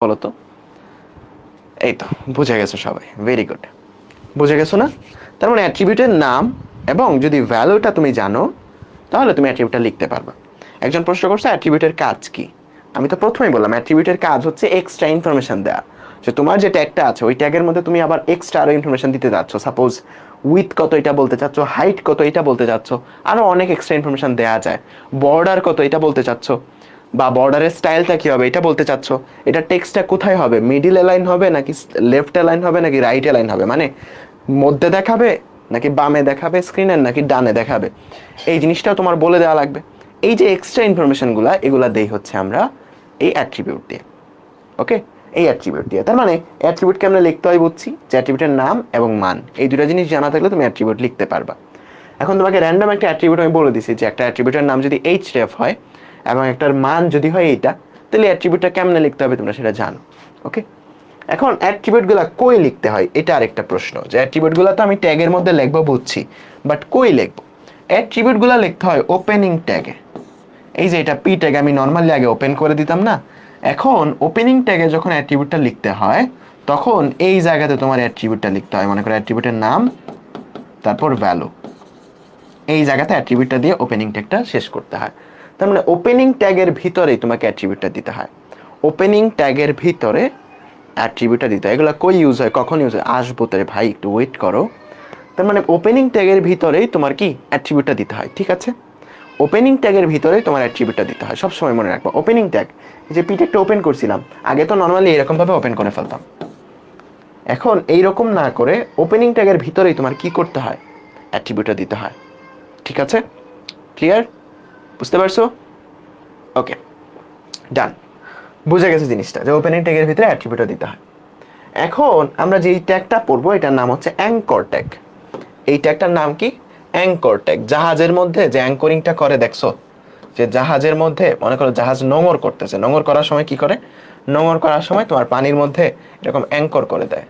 বলো তো। এই তো বুঝে গেছো সবাই, ভেরি গুড। বুঝে গেছো না? তার মানে অ্যাট্রিবিউটের নাম এবং যদি ভ্যালুটা তুমি জানো তাহলে তুমি অ্যাট্রিবিউটটা লিখতে পারবে। একজন প্রশ্ন করছে অ্যাট্রিবিউটের কাজ কি। আমি তো প্রথমেই বললাম অ্যাট্রিবিউটের কাজ হচ্ছে এক্সট্রা ইনফরমেশন দেওয়া। যে তোমার যে ট্যাগটা আছে ওই ট্যাগের মধ্যে তুমি আবার এক্সট্রা আরো ইনফরমেশন দিতে যাচ্ছ, সাপোজ উইথ কত এটা বলতে চাচ্ছ, হাইট কত এটা বলতে চাচ্ছ, আরো অনেক এক্সট্রা ইনফরমেশন দেওয়া যায়। বর্ডার কত এটা বলতে চাচ্ছ, বা বর্ডারের স্টাইলটা কি হবে এটা বলতে চাচ্ছ, এটা টেক্সটটা কোথায় হবে, মিডিল অ্যালাইন হবে নাকি লেফট অ্যালাইন হবে নাকি রাইট অ্যালাইন হবে, মানে মধ্যে দেখাবে নাকি বামে দেখাবে স্ক্রিনের নাকি ডানে দেখাবে, এই জিনিসটাও তোমার বলে দেওয়া লাগবে। এই যে এক্সট্রা ইনফরমেশনগুলো এগুলা দেই হচ্ছে আমরা এই অ্যাট্রিবিউট দিয়ে। ওকে, এই অ্যাট্রিবিউট দিয়ে। তার মানে অ্যাট্রিবিউটকে আমরা লিখতে হয় বুঝছি যে অ্যাট্রিবিউটের নাম এবং মান, এই দুটো জিনিস জানা থাকলে তুমি অ্যাট্রিবিউট লিখতে পারবা। এখন তোমাকে র্যান্ডম একটা অ্যাট্রিবিউট আমি বলে দিছি যে একটা অ্যাট্রিবিউটের নাম যদি এইচরেফ হয় এবং একটার মান যদি হয় এইটা, তাহলে অ্যাট্রিবিউটটা কেমনে লিখতে হবে তোমরা সেটা জানো। ওকে, এখন অ্যাট্রিবিউটগুলো কই লিখতে হয় এটা আরেকটা প্রশ্ন, যে অ্যাট্রিবিউটগুলো তো আমি ট্যাগের মধ্যে লিখবো বুঝছি, বাট কই লিখবো? অ্যাট্রিবিউটগুলো লিখতে হয় ওপেনিং ট্যাগে। এই যে এটা পি ট্যাগ আমি নর্মালি আগে ওপেন করে দিতাম না, এখন ওপেনিং ট্যাগে যখন অ্যাট্রিবিউটটা লিখতে হয় তখন এই জায়গাতে তোমার অ্যাট্রিবিউটটা লিখতে হয়। মনে করো অ্যাট্রিবিউটের নাম তারপর ভ্যালু, এই জায়গাতে অ্যাট্রিবিউটটা দিয়ে ওপেনিং ট্যাগটা শেষ করতে হয়। তার মানে ওপেনিং ট্যাগের ভিতরেই তোমাকে অ্যাট্রিবিউটটা দিতে হয়। ওপেনিং ট্যাগের ভিতরে অ্যাট্রিবিউটটা দিতে হয়। এগুলো কই ইউজ হয়, কখন ইউজ হয়, আসবো তোরে ভাই, একটু ওয়েট করো। তার মানে ওপেনিং ট্যাগের ভিতরেই তোমার কি অ্যাট্রিবিউটটা দিতে হয়, ঠিক আছে? ওপেনিং ট্যাগের ভিতরে তোমার অ্যাট্রিবিউটটা দিতে হয়, সবসময় মনে রাখবো। ওপেনিং ট্যাগ, যে পি ট্যাগটা ওপেন করছিলাম আগে তো নর্মালি এরকমভাবে ওপেন করে ফেলতাম, এখন এইরকম না করে ওপেনিং ট্যাগের ভিতরেই তোমার কি করতে হয়, অ্যাট্রিবিউটটা দিতে হয়। ঠিক আছে, ক্লিয়ার? বুঝতে পারছো? ওকে, ডান। বুঝে গেছে জিনিসটা যে ওপেনিং ট্যাগের ভিতরে অ্যাট্রিবিউটটা দিতে হয়। এখন আমরা যেই ট্যাগটা পড়বো এটার নাম হচ্ছে অ্যাঙ্কর ট্যাগ। এই ট্যাগটার নাম কি? Anchor tag. জাহাজের মধ্যে যে অ্যাঙ্করিংটা করে দেখছো, যে জাহাজের মধ্যে মনে করো জাহাজ নোঙর করতেছে, নোঙর করার সময় কি করে, নোঙর করার সময় তোমার পানির মধ্যে এরকম অ্যাঙ্কর করে দেয়।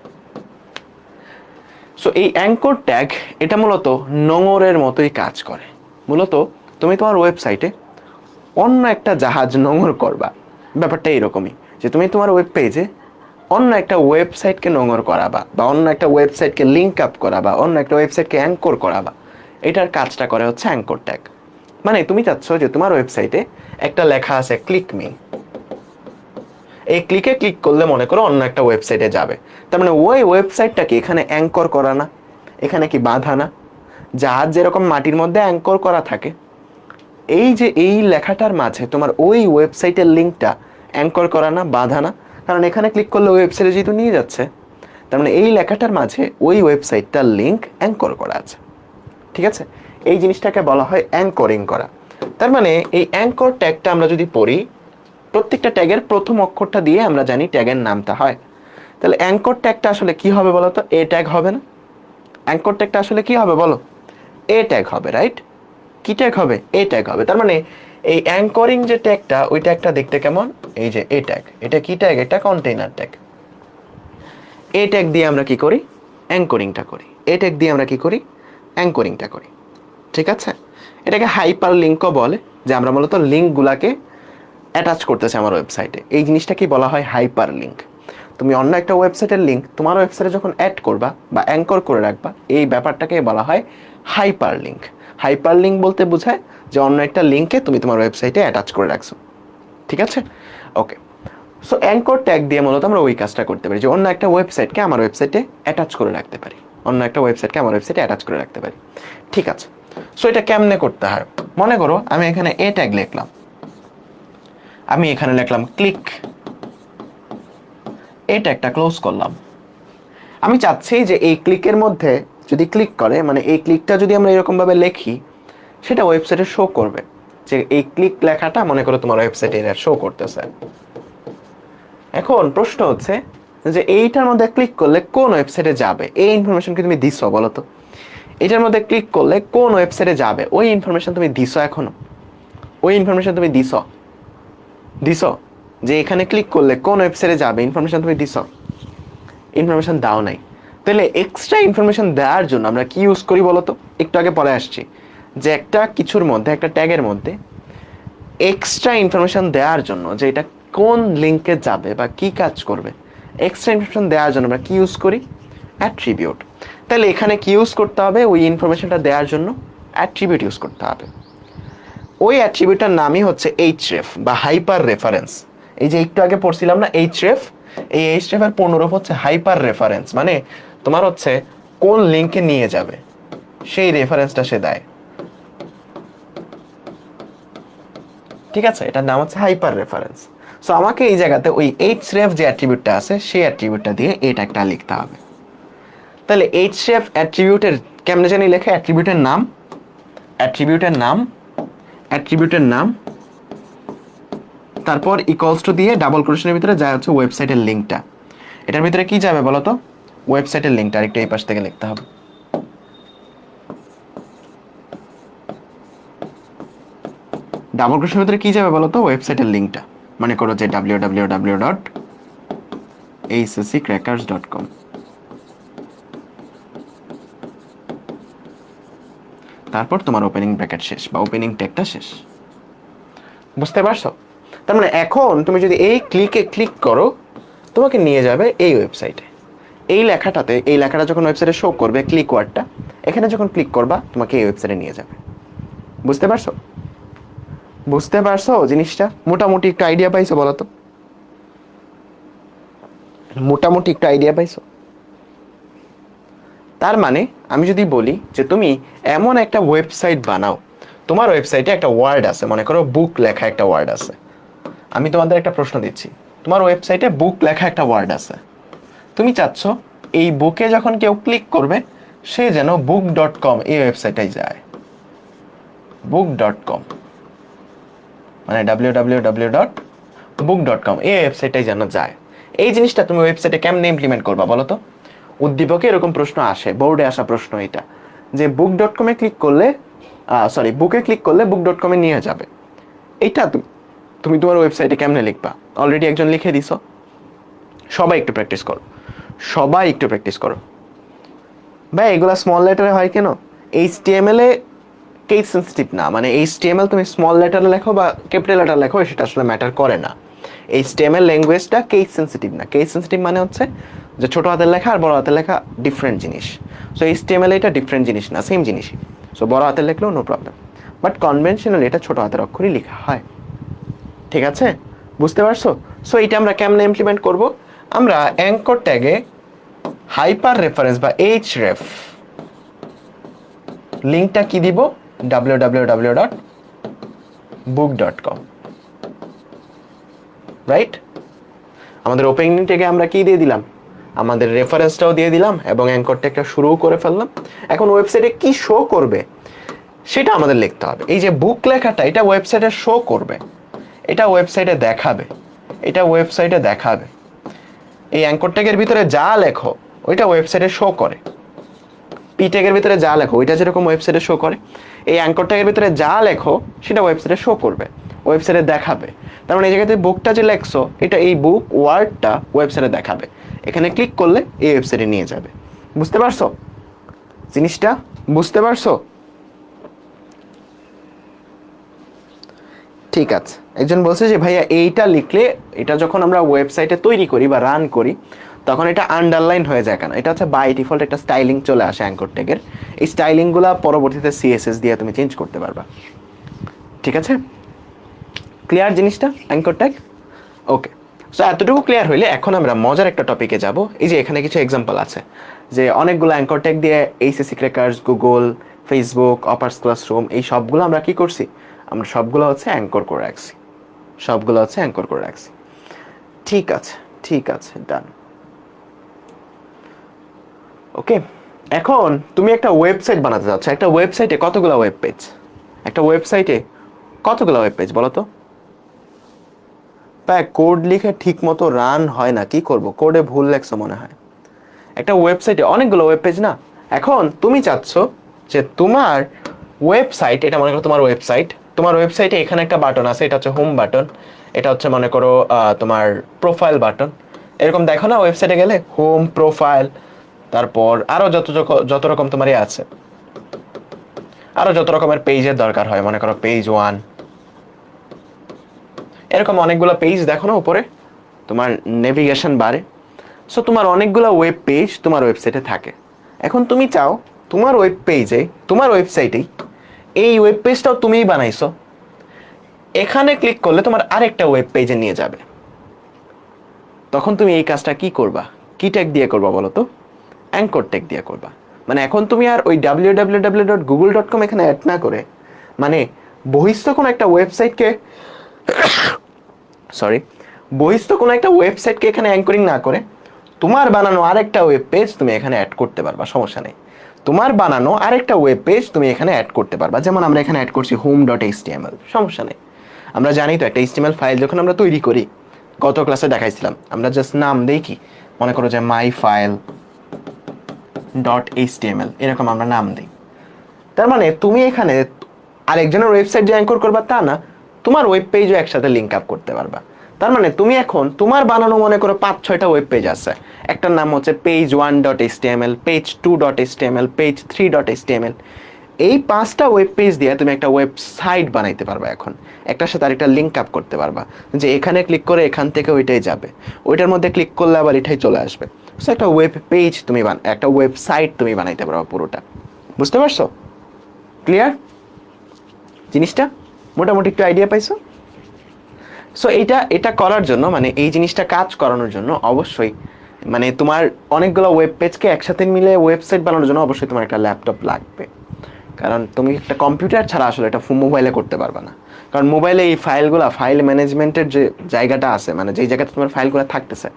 সো এই অ্যাঙ্কর ট্যাগ এটা মূলত নোঙরের মতোই কাজ করে। মূলত তুমি তোমার ওয়েবসাইটে অন্য একটা জাহাজ নোঙর করবা, ব্যাপারটা এরকমই যে তুমি তোমার ওয়েব পেজে অন্য একটা ওয়েবসাইটকে নোঙর করাবা, বা অন্য একটা ওয়েবসাইটকে লিঙ্ক আপ করাবা, অন্য একটা ওয়েবসাইটকে অ্যাঙ্কর করাবা, এটার কাজটা করে হচ্ছে অ্যাঙ্কর ট্যাগ। মানে তুমি চাচ্ছ যে তোমার ওয়েবসাইটে একটা লেখা আছে ক্লিক মি, এই ক্লিকে ক্লিক করলে মনে করো অন্য একটা ওয়েবসাইটে যাবে। তার মানে ওই ওয়েবসাইটটাকে এখানে অ্যাঙ্কর করা না, এখানে কি বাঁধা না? জাহাজ যেরকম মাটির মধ্যে অ্যাঙ্কর করা থাকে, এই যে এই লেখাটার মাঝে তোমার ওই ওয়েবসাইটের লিঙ্কটা অ্যাঙ্কর করা না, বাঁধা না? কারণ এখানে ক্লিক করলে ওয়েবসাইটে যেহেতু নিয়ে যাচ্ছে, তার মানে এই লেখাটার মাঝে ওই ওয়েবসাইটটার লিঙ্ক অ্যাঙ্কর করা আছে। ঠিক আছে, এই জিনিসটাকে বলা হয় অ্যাঙ্করিং করা। তার মানে এই অ্যাঙ্কর ট্যাগটা আমরা যদি পড়ি, প্রত্যেকটা ট্যাগের প্রথম অক্ষরটা দিয়ে আমরা জানি ট্যাগের নামটা হয়। তাহলে অ্যাঙ্কর ট্যাগটা আসলে কি হবে বলো তো? এ ট্যাগ হবে না? অ্যাঙ্কর ট্যাগটা আসলে কি হবে বলো? এ ট্যাগ হবে, রাইট? কি ট্যাগ হবে? এ ট্যাগ হবে। তার মানে এই অ্যাঙ্করিং যে ট্যাগটা, ওই ট্যাগটা দেখতে কেমন? এই যে এ ট্যাগ, এটা কি ট্যাগ? এটা কন্টেইনার ট্যাগ। এ ট্যাগ দিয়ে আমরা কি করি? অ্যাঙ্করিংটা করি। এ ট্যাগ দিয়ে আমরা কি করি? অ্যাঙ্করিংটা করি। ঠিক আছে, এটাকে হাইপার লিঙ্কও বলে, যে আমরা মূলত লিঙ্কগুলাকে অ্যাটাচ করতেছে আমার ওয়েবসাইটে, এই জিনিসটাকেই বলা হয় হাইপার লিঙ্ক। তুমি অন্য একটা ওয়েবসাইটের লিঙ্ক তোমার ওয়েবসাইটে যখন অ্যাড করবা বা অ্যাঙ্কর করে রাখবা, এই ব্যাপারটাকে বলা হয় হাইপার লিঙ্ক। হাইপার লিঙ্ক বলতে বোঝায় যে অন্য একটা লিঙ্কে তুমি তোমার ওয়েবসাইটে অ্যাটাচ করে রাখছো। ঠিক আছে, ওকে। সো অ্যাঙ্কর ট্যাগ দিয়ে মূলত আমরা ওই কাজটা করতে পারি, যে অন্য একটা ওয়েবসাইটকে আমার ওয়েবসাইটে অ্যাটাচ করে রাখতে পারি, অন্য একটা ওয়েবসাইটকে আমার ওয়েবসাইটে অ্যাটাচ করে রাখতে পারি। ঠিক আছে, সো এটা কেমনে করতে হয়? মনে করো আমি এখানে এ ট্যাগ লিখলাম, আমি এখানে লিখলাম ক্লিক, এই ট্যাগটা ক্লোজ করলাম। আমি চাচ্ছি যে এই ক্লিকের মধ্যে যদি ক্লিক করে, মানে এই ক্লিকটা যদি আমরা এরকম ভাবে লিখি, সেটা ওয়েবসাইটে শো করবে যে এই ক্লিক লেখাটা মনে করো তোমার ওয়েবসাইটে এর শো করতেছে। এখন প্রশ্ন হচ্ছে যে এইটার মধ্যে ক্লিক করলে কোন ওয়েবসাইটে যাবে, এই ইনফরমেশন কি তুমি দিছো বলো তো? এটার মধ্যে ক্লিক করলে কোন ওয়েবসাইটে যাবে ওই ইনফরমেশন তুমি দিছো? এখনো ওই ইনফরমেশন তুমি দিছো? দিছো যে এখানে ক্লিক করলে কোন ওয়েবসাইটে যাবে, ইনফরমেশন তুমি দিছো? ইনফরমেশন দাও নাই। তাহলে এক্সট্রা ইনফরমেশন দেওয়ার জন্য আমরা কি ইউজ করি বলো তো? একটু আগে পরে আসছি যে একটা কিছুর মধ্যে, একটা ট্যাগের মধ্যে এক্সট্রা ইনফরমেশন দেওয়ার জন্য যে এটা কোন লিঙ্কে যাবে বা কি কাজ করবে, এক্সট্রা ইনফরমেশন দেওয়ার জন্য আমরা কি ইউজ করি? অ্যাট্রিবিউট। তাহলে এখানে কি ইউজ করতে হবে? ওই ইনফরমেশনটা দেওয়ার জন্য অ্যাট্রিবিউট ইউজ করতে হবে। ওই অ্যাট্রিবিউটটার নামই হচ্ছে এইচরেফ বা হাইপার রেফারেন্স। এই যে একটু আগে পড়ছিলাম না এইচরেফ, এই এইচরেফ এর পূর্ণরূপ হচ্ছে হাইপার রেফারেন্স, মানে তোমার হচ্ছে কোন লিঙ্কে নিয়ে যাবে সেই রেফারেন্সটা সে দেয়। ঠিক আছে, এটার নাম হচ্ছে হাইপার রেফারেন্স। সো আমাকে এই জায়গাতে ওই এইচরেফ যে অ্যাট্রিবিউটটা আছে সেই অ্যাট্রিবিউটটা দিয়ে এটা একটা লিখতে হবে। তাহলে এইচরেফ অ্যাট্রিবিউটের কেমনে জানি লেখা? অ্যাট্রিবিউটের নাম, অ্যাট্রিবিউটের নাম, অ্যাট্রিবিউটের নাম, তারপর ইকুয়ালস টু দিয়ে ডাবল কোটেশনের ভিতরে যা হচ্ছে ওয়েবসাইটের লিঙ্কটা। এটার ভিতরে কি যাবে বলো তো? ওয়েবসাইটের লিঙ্কটা। আরেকটু এই পাশ থেকে লিখতে হবে। ডাবল কোটেশনের ভিতরে কি যাবে বলো তো? ওয়েবসাইটের লিঙ্কটা। মনে করো যে www.accrackers.com। তারপর তোমার ওপেনিং ব্র্যাকেট শেষ বা ওপেনিং ট্যাগটা শেষ। বুঝতে পারছো? তার মানে এখন তুমি যদি এই ক্লিকে ক্লিক করো, তোমাকে নিয়ে যাবে এই ওয়েবসাইটে। এই লেখাটাতে, এই লেখাটা যখন ওয়েবসাইটে শো করবে, ক্লিক ওয়ার্ডটা, এখানে যখন ক্লিক করবা তোমাকে এই ওয়েবসাইটে নিয়ে যাবে। বুঝতে পারছো? বুঝতে পারছো জিনিসটা? মোটামুটি একটু আইডিয়া পাইছো বলো তো? মোটামুটি একটু আইডিয়া পাইছো? তার মানে আমি যদি বলি যে তুমি এমন একটা ওয়েবসাইট বানাও, তোমার ওয়েবসাইটে একটা ওয়ার্ড আছে, মনে করো বুক লেখা একটা ওয়ার্ড আছে। আমি তোমাদের একটা প্রশ্ন দিচ্ছি, তোমার ওয়েবসাইটে বুক লেখা একটা ওয়ার্ড আছে। তুমি চাচ্ছ এই বুকে যখন কেউ ক্লিক করবে সে যেন book.com এই ওয়েবসাইটে যায়। book.com মানে www.book.com এই ওয়েবসাইটে যেন যায়। এই জিনিসটা তুমি ওয়েবসাইটে কেমনে ইমপ্লিমেন্ট করবা বলো তো? উদ্দীপকে এরকম প্রশ্ন আসে, বোর্ডে আসা প্রশ্ন এটা, যে book.com এ ক্লিক করলে বুকে ক্লিক করলে book.com এ নিয়ে যাবে। এইটা তুমি তোমার ওয়েবসাইটে কেমনে লিখবা? অলরেডি একজন লিখে দিছো। সবাই একটু প্র্যাকটিস করো, সবাই একটু প্র্যাকটিস করো। ভাই এগুলা স্মল লেটারে হয় কেন? HTML এ কেস সেন্সিটিভ না, মানে HTML তুমি স্মল লেটারে লেখো বা ক্যাপিটাল লেটার লেখো সেটা আসলে ম্যাটার করে না। HTML ল্যাঙ্গুয়েজটা কেস সেন্সিটিভ না। কেস সেন্সিটিভ মানে হচ্ছে যে ছোট হাতের লেখা আর বড় হাতের লেখা ডিফারেন্ট জিনিস। সো HTML এটা ডিফারেন্ট জিনিস না, সেম জিনিসই। সো বড় হাতের লেখলেও নো প্রবলেম, বাট কনভেনশনাল এটা ছোট হাতের অক্ষরই লেখা হয়। ঠিক আছে, বুঝতে পারছো? সো এটা আমরা কেমনে ইমপ্লিমেন্ট করব? আমরা অ্যাঙ্কর ট্যাগে হাইপার রেফারেন্স বা href লিঙ্কটা কি দিব? www.book.com, right? আমাদের ওপেনিং ট্যাগে আমরা কি দিয়ে দিলাম? আমাদের রেফারেন্সটাও দিয়ে দিলাম এবং অ্যাঙ্কর ট্যাগটা শুরুও করে ফেললাম। এখন ওয়েবসাইটে কি শো করবে সেটা আমাদের লিখতে হবে। এই যে বুক লেখাটা, এটা ওয়েবসাইটে শো করবে, এটা ওয়েবসাইটে দেখাবে, এটা ওয়েবসাইটে দেখাবে। এই অ্যাঙ্কর ট্যাগের ভিতরে যা লেখো ওইটা ওয়েবসাইটে শো করে। পি ট্যাগের ভিতরে যা লেখো ওইটা যেরকম ওয়েবসাইটে শো করে, এই অ্যাঙ্কর ট্যাগের ভিতরে যা লেখো সেটা ওয়েবসাইটে শো করবে, ওয়েবসাইটে দেখাবে। তার মানে এই জায়গাতে বুকটা যে লেখছো, এটা এই বুক ওয়ার্ডটা ওয়েবসাইটে দেখাবে। এখানে ক্লিক করলে এই ওয়েবসাইটে নিয়ে যাবে। বুঝতে পারছো জিনিসটা? বুঝতে পারছো? ঠিক আছে। একজন বলছে যে ভাইয়া এইটা লিখলে, এটা যখন আমরা ওয়েবসাইটে তৈরি করি বা রান করি তখন এটা আন্ডারলাইন হয়ে যায় কেন? এটা হচ্ছে বাই ডিফল্ট একটা স্টাইলিং চলে আসে অ্যাঙ্কর ট্যাগের। এই স্টাইলিংগুলো পরবর্তীতে CSS দিয়ে তুমি চেঞ্জ করতে পারবা। ঠিক আছে, ক্লিয়ার জিনিসটা? অ্যাঙ্কর ট্যাগ ওকে। সো এতটুকু ক্লিয়ার হইলে এখন আমরা মজার একটা টপিকে যাব। এই যে এখানে কিছু এক্সাম্পল আছে যে অনেকগুলো অ্যাঙ্কর ট্যাগ দিয়ে এইচএসসি ক্র্যাকার্স, গুগল, ফেসবুক, অপার্স ক্লাসরুম এই সবগুলো আমরা কি করছি? আমরা সবগুলো হচ্ছে অ্যাঙ্কর করে রাখছি, সবগুলো হচ্ছে অ্যাঙ্কর করে রাখছি। ঠিক আছে, ঠিক আছে, ডান। ওকে, এখন তুমি একটা ওয়েবসাইট বানাতে চাচ্ছ। একটা ওয়েবসাইটে কতগুলো ওয়েব পেজ? একটা ওয়েবসাইটে কতগুলো ওয়েব পেজ বলো তো? প্রায় কোড লিখে ঠিক মতো রান হয় না, কি করব? কোডে ভুল লেখছো মনে হয়। একটা ওয়েবসাইটে অনেকগুলো ওয়েব পেজ না? এখন তুমি চাচ্ছ যে তোমার ওয়েবসাইট, এটা মনে করো তোমার ওয়েবসাইট, তোমার ওয়েবসাইটে এখানে একটা বাটন আছে, এটা হচ্ছে হোম বাটন, এটা হচ্ছে মনে করো তোমার প্রোফাইল বাটন। এরকম দেখো না ওয়েবসাইটে গেলে হোম, প্রোফাইল, তারপর আরো যত রকম তোমার আছে, আরো যত রকমের পেজের দরকার হয়, মনে করো পেজ 1, এরকম অনেকগুলো পেজ দেখো না উপরে তোমার নেভিগেশন বারে। সো তোমার অনেকগুলো ওয়েব পেজ তোমার ওয়েবসাইটে থাকে। এখন তুমি চাও তোমার ওয়েব পেজে, তোমার ওয়েবসাইটেই এই ওয়েব পেজটাও তুমিই বানাইছো, এখানে ক্লিক করলে তোমার আরেকটা ওয়েব পেজে নিয়ে যাবে। তখন তুমি এই কাজটা কি করবা, কি ট্যাগ দিয়ে করবা বলো তো? অ্যাঙ্কর ট্যাগ দিয়ে করবা। মানে এখন তুমি আর ওই www.google.com এখানে অ্যাড না করে, মানে বহিস্থ কোনো একটা ওয়েবসাইটকে সরি বহিস্থ কোনো একটা ওয়েবসাইটকে এখানে অ্যাঙ্করিং না করে তোমার বানানো আরেকটা ওয়েব পেজ তুমি এখানে অ্যাড করতে পারবা, সমস্যা নেই। তোমার বানানো আরেকটা ওয়েব পেজ তুমি এখানে অ্যাড করতে পারবা। যেমন আমরা এখানে অ্যাড করছি home.html, সমস্যা নেই। আমরা জানি তো একটা HTML ফাইল যখন আমরা তৈরি করি, গত ক্লাসে দেখাইছিলাম, আমরা জাস্ট নাম দেই কি, মনে করো যে মাই ফাইল .html, এরকম আমরা নাম দিই। তার মানে তুমি এখানে আরেকজনের ওয়েবসাইট যে অ্যাঙ্কর করবা তা না, তোমার ওয়েব পেজও একসাথে লিঙ্ক আপ করতে পারবা। তার মানে তুমি এখন তোমার বানানো মনে করো 5-6টা ওয়েব পেজ আছে, একটার নাম হচ্ছে page1.html, page2.html, page3.html। এই 5টা ওয়েব পেজ দিয়ে তুমি একটা ওয়েবসাইট বানাইতে পারবা। এখন একটার সাথে আরেকটা লিঙ্ক আপ করতে পারবা, যে এখানে ক্লিক করে এখান থেকে ওইটাই যাবে, ওইটার মধ্যে ক্লিক করলে আবার এটাই চলে আসবে। সো একটা ওয়েব পেজ তুমি একটা ওয়েবসাইট তুমি বানাইতে পারবা পুরোটা। বুঝতে পারছো? ক্লিয়ার জিনিসটা? মোটামুটি একটু আইডিয়া পাইছো? সো এটা করার জন্য, মানে এই জিনিসটা কাজ করানোর জন্য অবশ্যই, মানে তোমার অনেকগুলো ওয়েব পেজকে একসাথে মিলে ওয়েবসাইট বানানোর জন্য অবশ্যই তোমার একটা ল্যাপটপ লাগবে। কারণ তুমি একটা কম্পিউটার ছাড়া আসলে এটা মোবাইলে করতে পারবে না। কারণ মোবাইলে এই ফাইল ম্যানেজমেন্টের যে জায়গাটা আছে, মানে যেই জায়গাতে তোমার ফাইলগুলো থাকতেছে,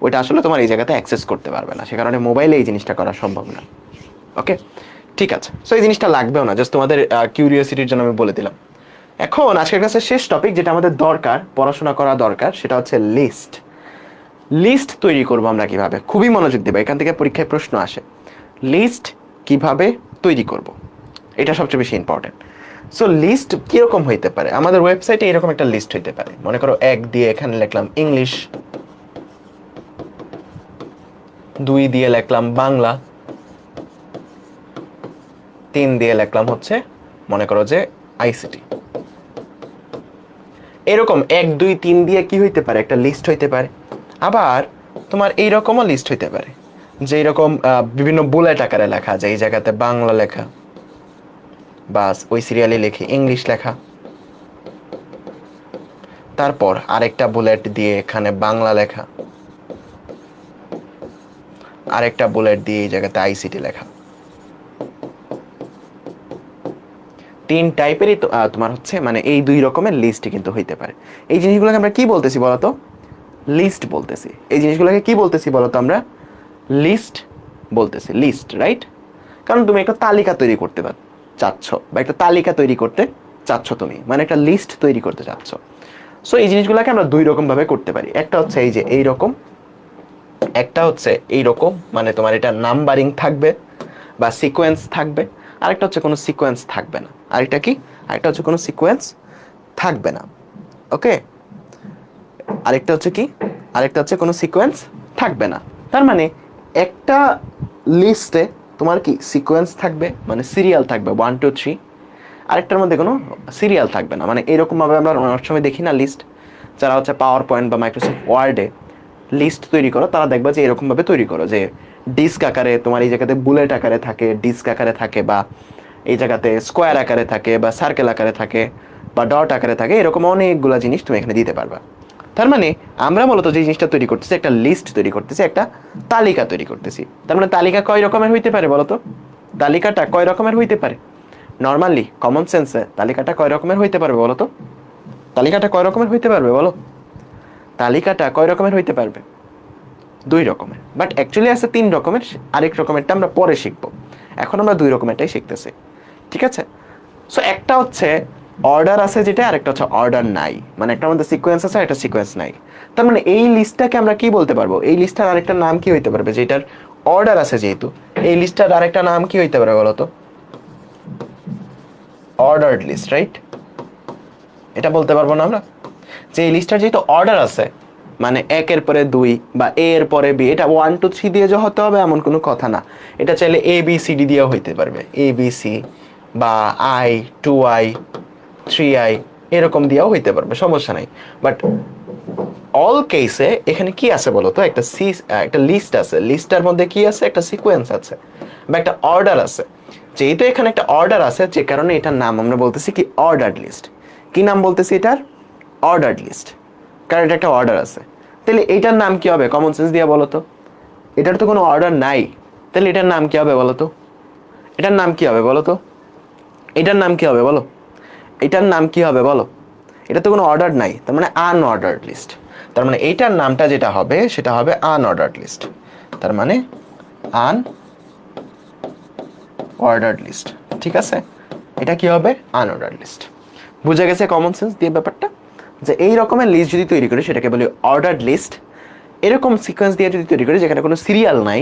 ওইটা আসলে তোমার এই জায়গাতে অ্যাক্সেস করতে পারবে না। সে কারণে মোবাইলে এই জিনিসটা করা সম্ভব না। ওকে, ঠিক আছে। সো এই জিনিসটা লাগবেও না, জাস্ট তোমাদের কিউরিওসিটির জন্য আমি বলে দিলাম। এখন আজকের কাছে শেষ টপিক, যেটা আমাদের দরকার, পড়াশোনা করা দরকার, সেটা হচ্ছে লিস্ট। লিস্ট তৈরি করবো আমরা কিভাবে, খুবই মনোযোগ দেবে, এখান থেকে পরীক্ষায় প্রশ্ন আসে। লিস্ট কিভাবে তৈরি করব, এটা সবচেয়ে বেশি ইম্পর্টেন্ট। সো লিস্ট কিরকম হইতে পারে? আমাদের ওয়েবসাইটে এরকম একটা লিস্ট হইতে পারে। মনে করো 1 দিয়ে এখানে লিখলাম ইংলিশ, 2 দিয়ে লিখলাম বাংলা, 3 দিয়ে লিখলাম হচ্ছে মনে করো যে আইসিটি। এরকম 1, 2, 3 দিয়ে কি হইতে পারে, একটা লিস্ট হইতে পারে। আবার তোমার এইরকমও লিস্ট হইতে পারে, যে এরকম বিভিন্ন বুলেট আকারে লেখা যায়, এই জায়গাতে বাংলা লেখা, বাস ওই সিরিয়ালে লিখে ইংলিশ লেখা, তারপর আরেকটা বুলেট দিয়ে এখানে বাংলা লেখা, আরেকটা বুলেট দিয়ে এই জায়গাতে আইসিটি লেখা। 3 টাইপেরই তোমার হচ্ছে মানে এই 2 রকমের লিস্টই কিন্তু হইতে পারে। এই জিনিসগুলোকে আমরা কি বলতেছি বলতো? লিস্ট বলতেছি। এই জিনিসগুলোকে কি বলতেছি বলতো? আমরা লিস্ট বলতেছি, লিস্ট, রাইট? কারণ তুমি একটা তালিকা তৈরি করতে চাচ্ছ, বা একটা তালিকা তৈরি করতে চাচ্ছ তুমি, মানে একটা লিস্ট তৈরি করতে চাচ্ছ। সো এই জিনিসগুলোকে আমরা 2 রকম ভাবে করতে পারি। একটা হচ্ছে এই যে এইরকম, একটা হচ্ছে এইরকম, মানে তোমার এটা নাম্বারিং থাকবে বা সিকোয়েন্স থাকবে। আরেকটা হচ্ছে কোনো সিকোয়েন্স থাকবে না। আরেকটা কি? আরেকটা হচ্ছে কোনো সিকোয়েন্স থাকবে না। ওকে, আরেকটা হচ্ছে কি? আরেকটা হচ্ছে কোনো সিকোয়েন্স থাকবে না। তার মানে একটা লিস্টে তোমার কি সিকোয়েন্স থাকবে, মানে সিরিয়াল থাকবে 1, 2, 3। আরেকটার মধ্যে কোনো সিরিয়াল থাকবে না। মানে এরকমভাবে আমরা অনেক সময় দেখি না লিস্ট, যারা হচ্ছে পাওয়ার পয়েন্ট বা মাইক্রোসফট ওয়ার্ডে লিস্ট তৈরি করো, তারা দেখবা যে এরকমভাবে তৈরি করো, যে ডিস্ক আকারে, তোমার এই জায়গাতে বুলেট আকারে থাকে, ডিস্ক আকারে থাকে, বা এই জায়গাতে স্কোয়ার আকারে থাকে, বা সার্কেল আকারে থাকে, বা ডট আকারে থাকে। এরকম অনেকগুলো জিনিস তুমি এখানে দিতে পারবা। তার মানে আমরা মূলত যে জিনিসটা তৈরি করতেছি, একটা লিস্ট তৈরি করতেছি, একটা তালিকা তৈরি করতেছি। তার মানে তালিকা কয় রকমের হইতে পারে বলতো? তালিকাটা কয় রকমের হইতে পারে? নর্মালি কমন সেন্সে তালিকাটা কয় রকমের হইতে পারবে বলো তো? তালিকাটা কয় রকমের হইতে পারবে বলো? তালিকাটা কয় রকমের হইতে পারবে? 2 রকমের, বাট অ্যাকচুয়ালি আছে 3 রকমের। আরেক রকমেরটা আমরা পরে শিখবো, এখন আমরা 2 রকমেরটাই শিখতেছি। ঠিক আছে? সো একটা হচ্ছে অর্ডার আছে যেটা, আরেকটা হচ্ছে অর্ডার নাই, মানে একটা মধ্যে সিকোয়েন্স আছে, একটা সিকোয়েন্স নাই। তার মানে এই লিস্টটাকে আমরা কি বলতে পারবো? এই লিস্টটার আরেকটা নাম কি হইতে পারবে? যেটার অর্ডার আছে যেহেতু, এই লিস্টটার আরেকটা নাম কি হইতে পারবে বলো তো? অর্ডারড লিস্ট, রাইট? এটা বলতে পারবো না আমরা যে এই লিস্টটার যেহেতু অর্ডার আছে, মানে 1 এর পরে 2 বা এ এর পরে বি, এটা 1, 2, 3 দিয়ে যে হতে হবে এমন কোনো কথা না। এটা চাইলে এ বি সি ডি দিয়েও হইতে পারবে, এ বি সি বা I, 2I, 3I, এরকম দিয়েও হইতে পারবে, সমস্যা নাই। বাট অল কেসে এখানে কি আছে বলো তো, একটা লিস্ট আছে, লিস্টের মধ্যে কি আছে, একটা সিকোয়েন্স আছে বা একটা অর্ডার আছে। যেহেতু এখানে একটা অর্ডার আছে, যে কারণে এটার নাম আমরা বলতেছি কি অর্ডার্ড লিস্ট। কি নাম বলতেছি এটার? অর্ডার্ড লিস্ট, কারণ এটা একটা অর্ডার আছে। তাহলে এটার নাম কি হবে? কমন সেন্স দিয়ে বলো তো, এটার তো কোনো অর্ডার নাই, তাহলে এটার নাম কি হবে বলো তো? এটার নাম কি হবে বলো তো? এটার নাম কি হবে বলো? এটার নাম কি হবে বলো? এটা তো কোনো অর্ডার নাই, তার মানে আনঅর্ডার্ড লিস্ট। তার মানে এইটার নামটা যেটা হবে সেটা হবে আনঅর্ডার্ড লিস্ট। তার মানে আনঅর্ডার্ড লিস্ট, ঠিক আছে? এটা কি হবে? Unordered list. বুঝা গেছে কমন সেন্স দিয়ে ব্যাপারটা? যে এই রকমের লিস্ট যদি তৈরি করি সেটাকে বলি অর্ডার্ড লিস্ট। এরকম সিকোয়েন্স দিয়ে যদি তৈরি করি যেখানে কোনো সিরিয়াল নাই,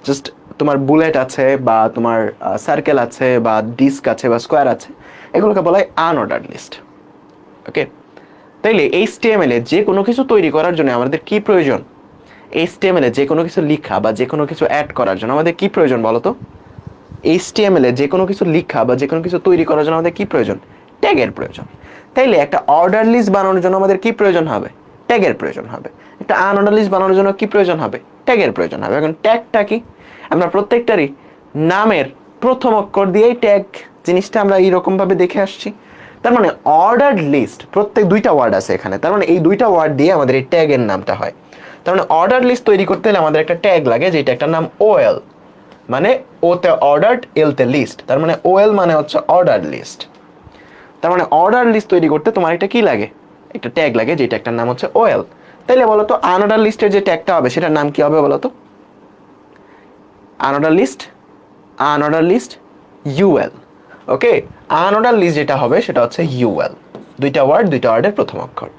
জাস্ট তোমার বুলেট আছে বা তোমার সার্কেল আছে বা ডিস্ক আছে বা স্কোয়ার আছে, এগুলোকে বলা হয় আনঅর্ডার্ড লিস্ট। ওকে, তাইলে এইচটিএমএল এ যে কোনো কিছু তৈরি করার জন্য আমাদের কি প্রয়োজন? এইচটিএমএল এ যে কোনো কিছু লেখা বা যে কোনো কিছু অ্যাড করার জন্য আমাদের কি প্রয়োজন বলো তো? এইচটিএমএল এ যে কোনো কিছু লেখা বা যে কোনো কিছু তৈরি করার জন্য আমাদের কি প্রয়োজন? ট্যাগের প্রয়োজন। তাইলে একটা অর্ডার লিস্ট বানানোর জন্য আমাদের কি প্রয়োজন হবে? ট্যাগের প্রয়োজন হবে। একটা আনঅর্ডার লিস্ট বানানোর জন্য কি প্রয়োজন হবে? ট্যাগের প্রয়োজন হবে। এখন ট্যাগটা কি? আমরা প্রত্যেকটারই নামের প্রথম অক্ষর দিয়েই ট্যাগ জিনিসটা আমরা এইরকম ভাবে দেখে আসছি। তার মানে অর্ডার্ড লিস্ট, প্রত্যেক দুইটা ওয়ার্ড আছে এখানে, তার মানে এই দুইটা ওয়ার্ড দিয়ে আমাদের এই ট্যাগের নামটা হয়। তার মানে অর্ডার লিস্ট তৈরি করতে হলে আমাদের একটা ট্যাগ লাগে, যেটা একটা নাম ওএল, মানে ওতে অর্ডার্ড, এলতে লিস্ট। তার মানে ওএল মানে হচ্ছে অর্ডার লিস্ট। তার মানে অর্ডার লিস্ট তৈরি করতে তোমার একটা কি লাগে? একটা ট্যাগ লাগে, যেটা একটা নাম হচ্ছে ওএল। তাইলে বলো তো আনঅর্ডার লিস্টের যে ট্যাগটা হবে সেটার নাম কি হবে বলো তো? Unorder list, unorder list UL. Okay, unorder list যেটা হবে সেটা হচ্ছে ইউএল। দুইটা ওয়ার্ড, দুইটা ওয়ার্ডের প্রথম অক্ষর।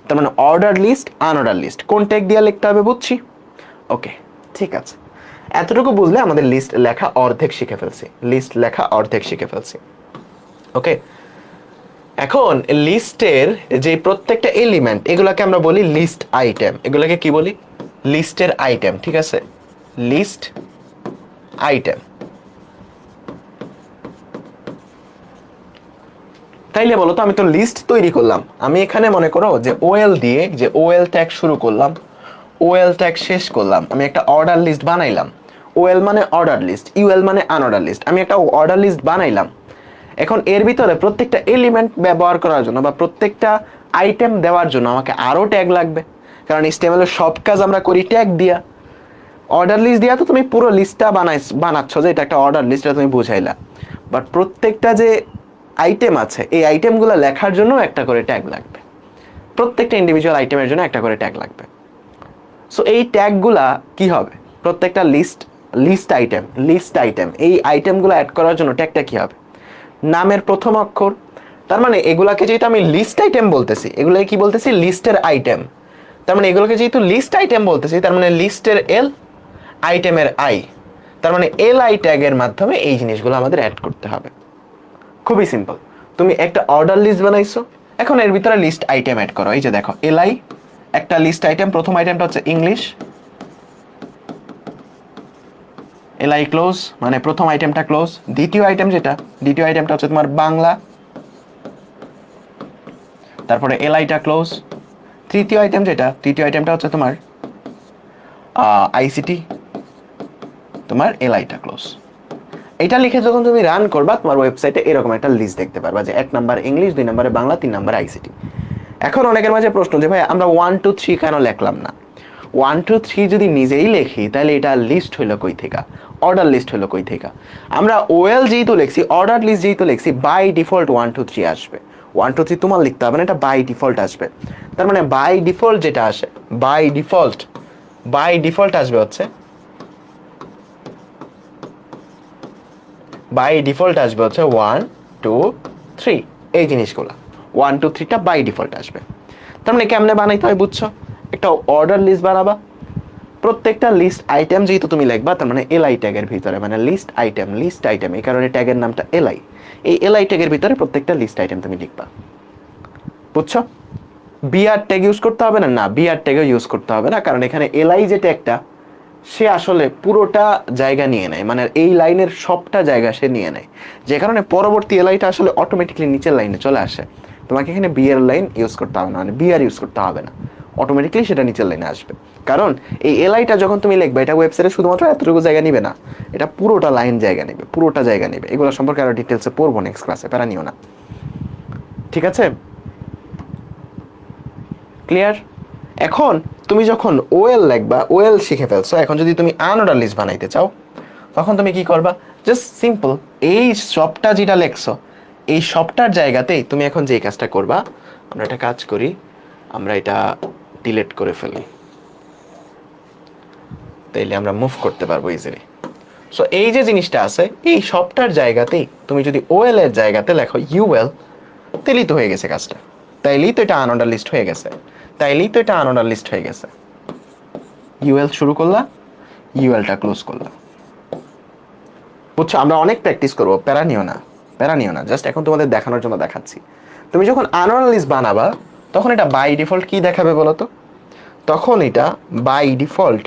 তার মানে অর্ডার লিস্ট, আনঅর্ডার লিস্ট কোন ট্যাগ দিয়ে লিখতে হবে বুঝছি? ওকে, ঠিক আছে। এতটুকু বুঝলে আমাদের লিস্ট লেখা অর্ধেক শিখে ফেলছি, লিস্ট লেখা অর্ধেক শিখে ফেলছি। ওকে, এখন লিস্টের যে প্রত্যেকটা এলিমেন্ট এগুলাকে আমরা বলি লিস্ট আইটেম। এগুলাকে কি বলি? লিস্টের আইটেম, ঠিক আছে? List item. তাইলে বলো তো, আমি তো লিস্ট তৈরি করলাম, আমি এখানে মনে করো যে ওএল দিয়ে যে ওএল ট্যাগ শুরু করলাম, ওএল ট্যাগ শেষ করলাম, আমি একটা অর্ডার লিস্ট বানাইলাম। ওএল মানে অর্ডার লিস্ট, ইউএল মানে আনঅর্ডার লিস্ট। আমি একটা অর্ডার লিস্ট বানাইলাম। এখন এর ভিতরে প্রত্যেকটা এলিমেন্ট ব্যবহার করার জন্য বা প্রত্যেকটা আইটেম দেওয়ার জন্য আমাকে আরও ট্যাগ লাগবে, কারণ HTML এর সব কাজ আমরা করি ট্যাগ দিয়া। অর্ডার লিস্ট দিয়া তো তুমি পুরো লিস্টটা বানাচ্ছ যে এটা একটা অর্ডার লিস্ট, এটা তুমি বুঝাইলা। বাট প্রত্যেকটা যে আইটেম আছে এই আইটেমগুলো লেখার জন্য একটা করে ট্যাগ লাগবে, প্রত্যেকটা ইন্ডিভিজুয়াল আইটেমের জন্য একটা করে ট্যাগ লাগবে। সো এই ট্যাগগুলা কি হবে? প্রত্যেকটা লিস্ট আইটেম এই আইটেমগুলো অ্যাড করার জন্য ট্যাগটা কি হবে? নামের প্রথম অক্ষর। তার মানে এগুলাকে যেহেতু আমি লিস্ট আইটেম বলতেছি, এগুলোকে কি বলতেছি? লিস্টের আইটেম। তার মানে এগুলোকে যেহেতু লিস্ট আইটেম বলতেছি, তার মানে লিস্টের এল, আইটেমের আই। তার মানে এল আই ট্যাগের মাধ্যমে এই জিনিসগুলো আমাদের অ্যাড করতে হবে। খুবই সিম্পল। তুমি একটা অর্ডার লিস্ট বানাইছো, এখন এর ভিতরে লিস্ট আইটেম অ্যাড করো। এই যে দেখো এলআই একটা লিস্ট আইটেম, প্রথম আইটেমটা হচ্ছে ইংলিশ, এলআই ক্লোজ মানে প্রথম আইটেমটা ক্লোজ। দ্বিতীয় আইটেমটা হচ্ছে তোমার বাংলা, তারপরে এলআইটা ক্লোজ। তৃতীয় আইটেমটা হচ্ছে তোমার আইসিটি, তোমার এলআইটা ক্লোজ। এটা লিখে যখন তুমি রান করবা তোমার ওয়েবসাইটে এরকম একটা লিস্ট দেখতে পারবা যে 1 নাম্বার ইংলিশ, 2 নম্বরে বাংলা, 3 নম্বরে আইসিটি। এখন অনেকের মাঝে প্রশ্ন যে ভাই আমরা 1 2 3 কেন লিখলাম না? 1 2 3 যদি নিজেই লিখি তাহলে এটা লিস্ট হইলো কই থেকে? অর্ডার লিস্ট হইলো কই থেকে? আমরা ওএল যেহেতু লিখছি, অর্ডার লিস্ট যেহেতু লিখছি, বাই ডিফল্ট 1 2 3 আসবে। 1 2 3 তোমার লিখতে হবে না, এটা বাই ডিফল্ট আসবে। তার মানে বাই ডিফল্ট যেটা আসে, বাই ডিফল্ট আসবে হচ্ছে, বাই ডিফল্ট আসবে হচ্ছে 1 2 3 এই জিনিসগুলো। 1 2 3টা বাই ডিফল্ট আসবে। তার মানে কেমনে বানাইতে হয় বুঝছো? একটা অর্ডার লিস্ট বানাবা, প্রত্যেকটা লিস্ট আইটেম যেহেতু তুমি লিখবা, তার মানে এলআই ট্যাগের ভিতরে, মানে লিস্ট আইটেম এই কারণে ট্যাগের নামটা এলআই। এই এলআই ট্যাগের ভিতরে প্রত্যেকটা লিস্ট আইটেম তুমি লিখবা। বুঝছো? বিআর ট্যাগ ইউজ করতে হবে না? না, বিআর ট্যাগও ইউজ করতে হবে না, কারণ এখানে এলআই যে ট্যাগটা সে আসলে পুরোটা জায়গা নিয়ে নেয়, মানে এই লাইনের সবটা জায়গা সে নিয়ে নেয়, যে কারণে পরবর্তী এলআইটা আসলে অটোমেটিকলি নিচের লাইনে চলে আসে। তোমাকে এখানে বি এর লাইন ইউজ করতে হবে না, মানে বি আর ইউজ করতে হবে না, অটোমেটিক্যালি সেটা নিচের লাইনে আসবে। কারণ এই এলআইটা যখন তুমি লিখবে এটা ওয়েবসাইটে শুধুমাত্র এতটুকু জায়গা নিবে না, এটা পুরোটা লাইন জায়গা নেবে, পুরোটা জায়গা নেবে। এগুলো সম্পর্কে আরো ডিটেলসে পড়বো নেক্সট ক্লাসে, প্যারা নিও না, ঠিক আছে? ক্লিয়ার? এখন তুমি যখন ওএল লিখবা, ওএল শিখে ফেলছো, এখন যদি তুমি আনঅর্ডার লিস্ট বানাইতে চাও তখন তুমি কি করবা? জাস্ট সিম্পল এই সবটা যেটা লেখছো এই সবটার জায়গাতেই তুমি এখন যে কাজটা করবা, আমরা একটা কাজ করি, আমরা এটা ডিলিট করে ফেলি, তাইলে আমরা মুভ করতে পারবো ইজিলি। সো এই যে জিনিসটা আছে এই সবটার জায়গাতেই তুমি যদি ওএল এর জায়গাতে লেখো ইউএল, তাইলেই তো হয়ে গেছে কাজটা, তাইলেই তো এটা আনঅর্ডার লিস্ট হয়ে গেছে, তাইলেই তো এটা আনঅর্ডার লিস্ট হয়ে গেছে। ইউএল শুরু করলা, ইউএলটা ক্লোজ করলা, বুঝছো? আমরা অনেক প্র্যাকটিস করবো, প্যারা নিও না, প্যারা নিও না, জাস্ট এখন তোমাদের দেখানোর জন্য দেখাচ্ছি। তুমি যখন আনঅর্ডার লিস্ট বানাবা তখন এটা বাই ডিফল্ট কি দেখাবে বলো তো? তখন এটা বাই ডিফল্ট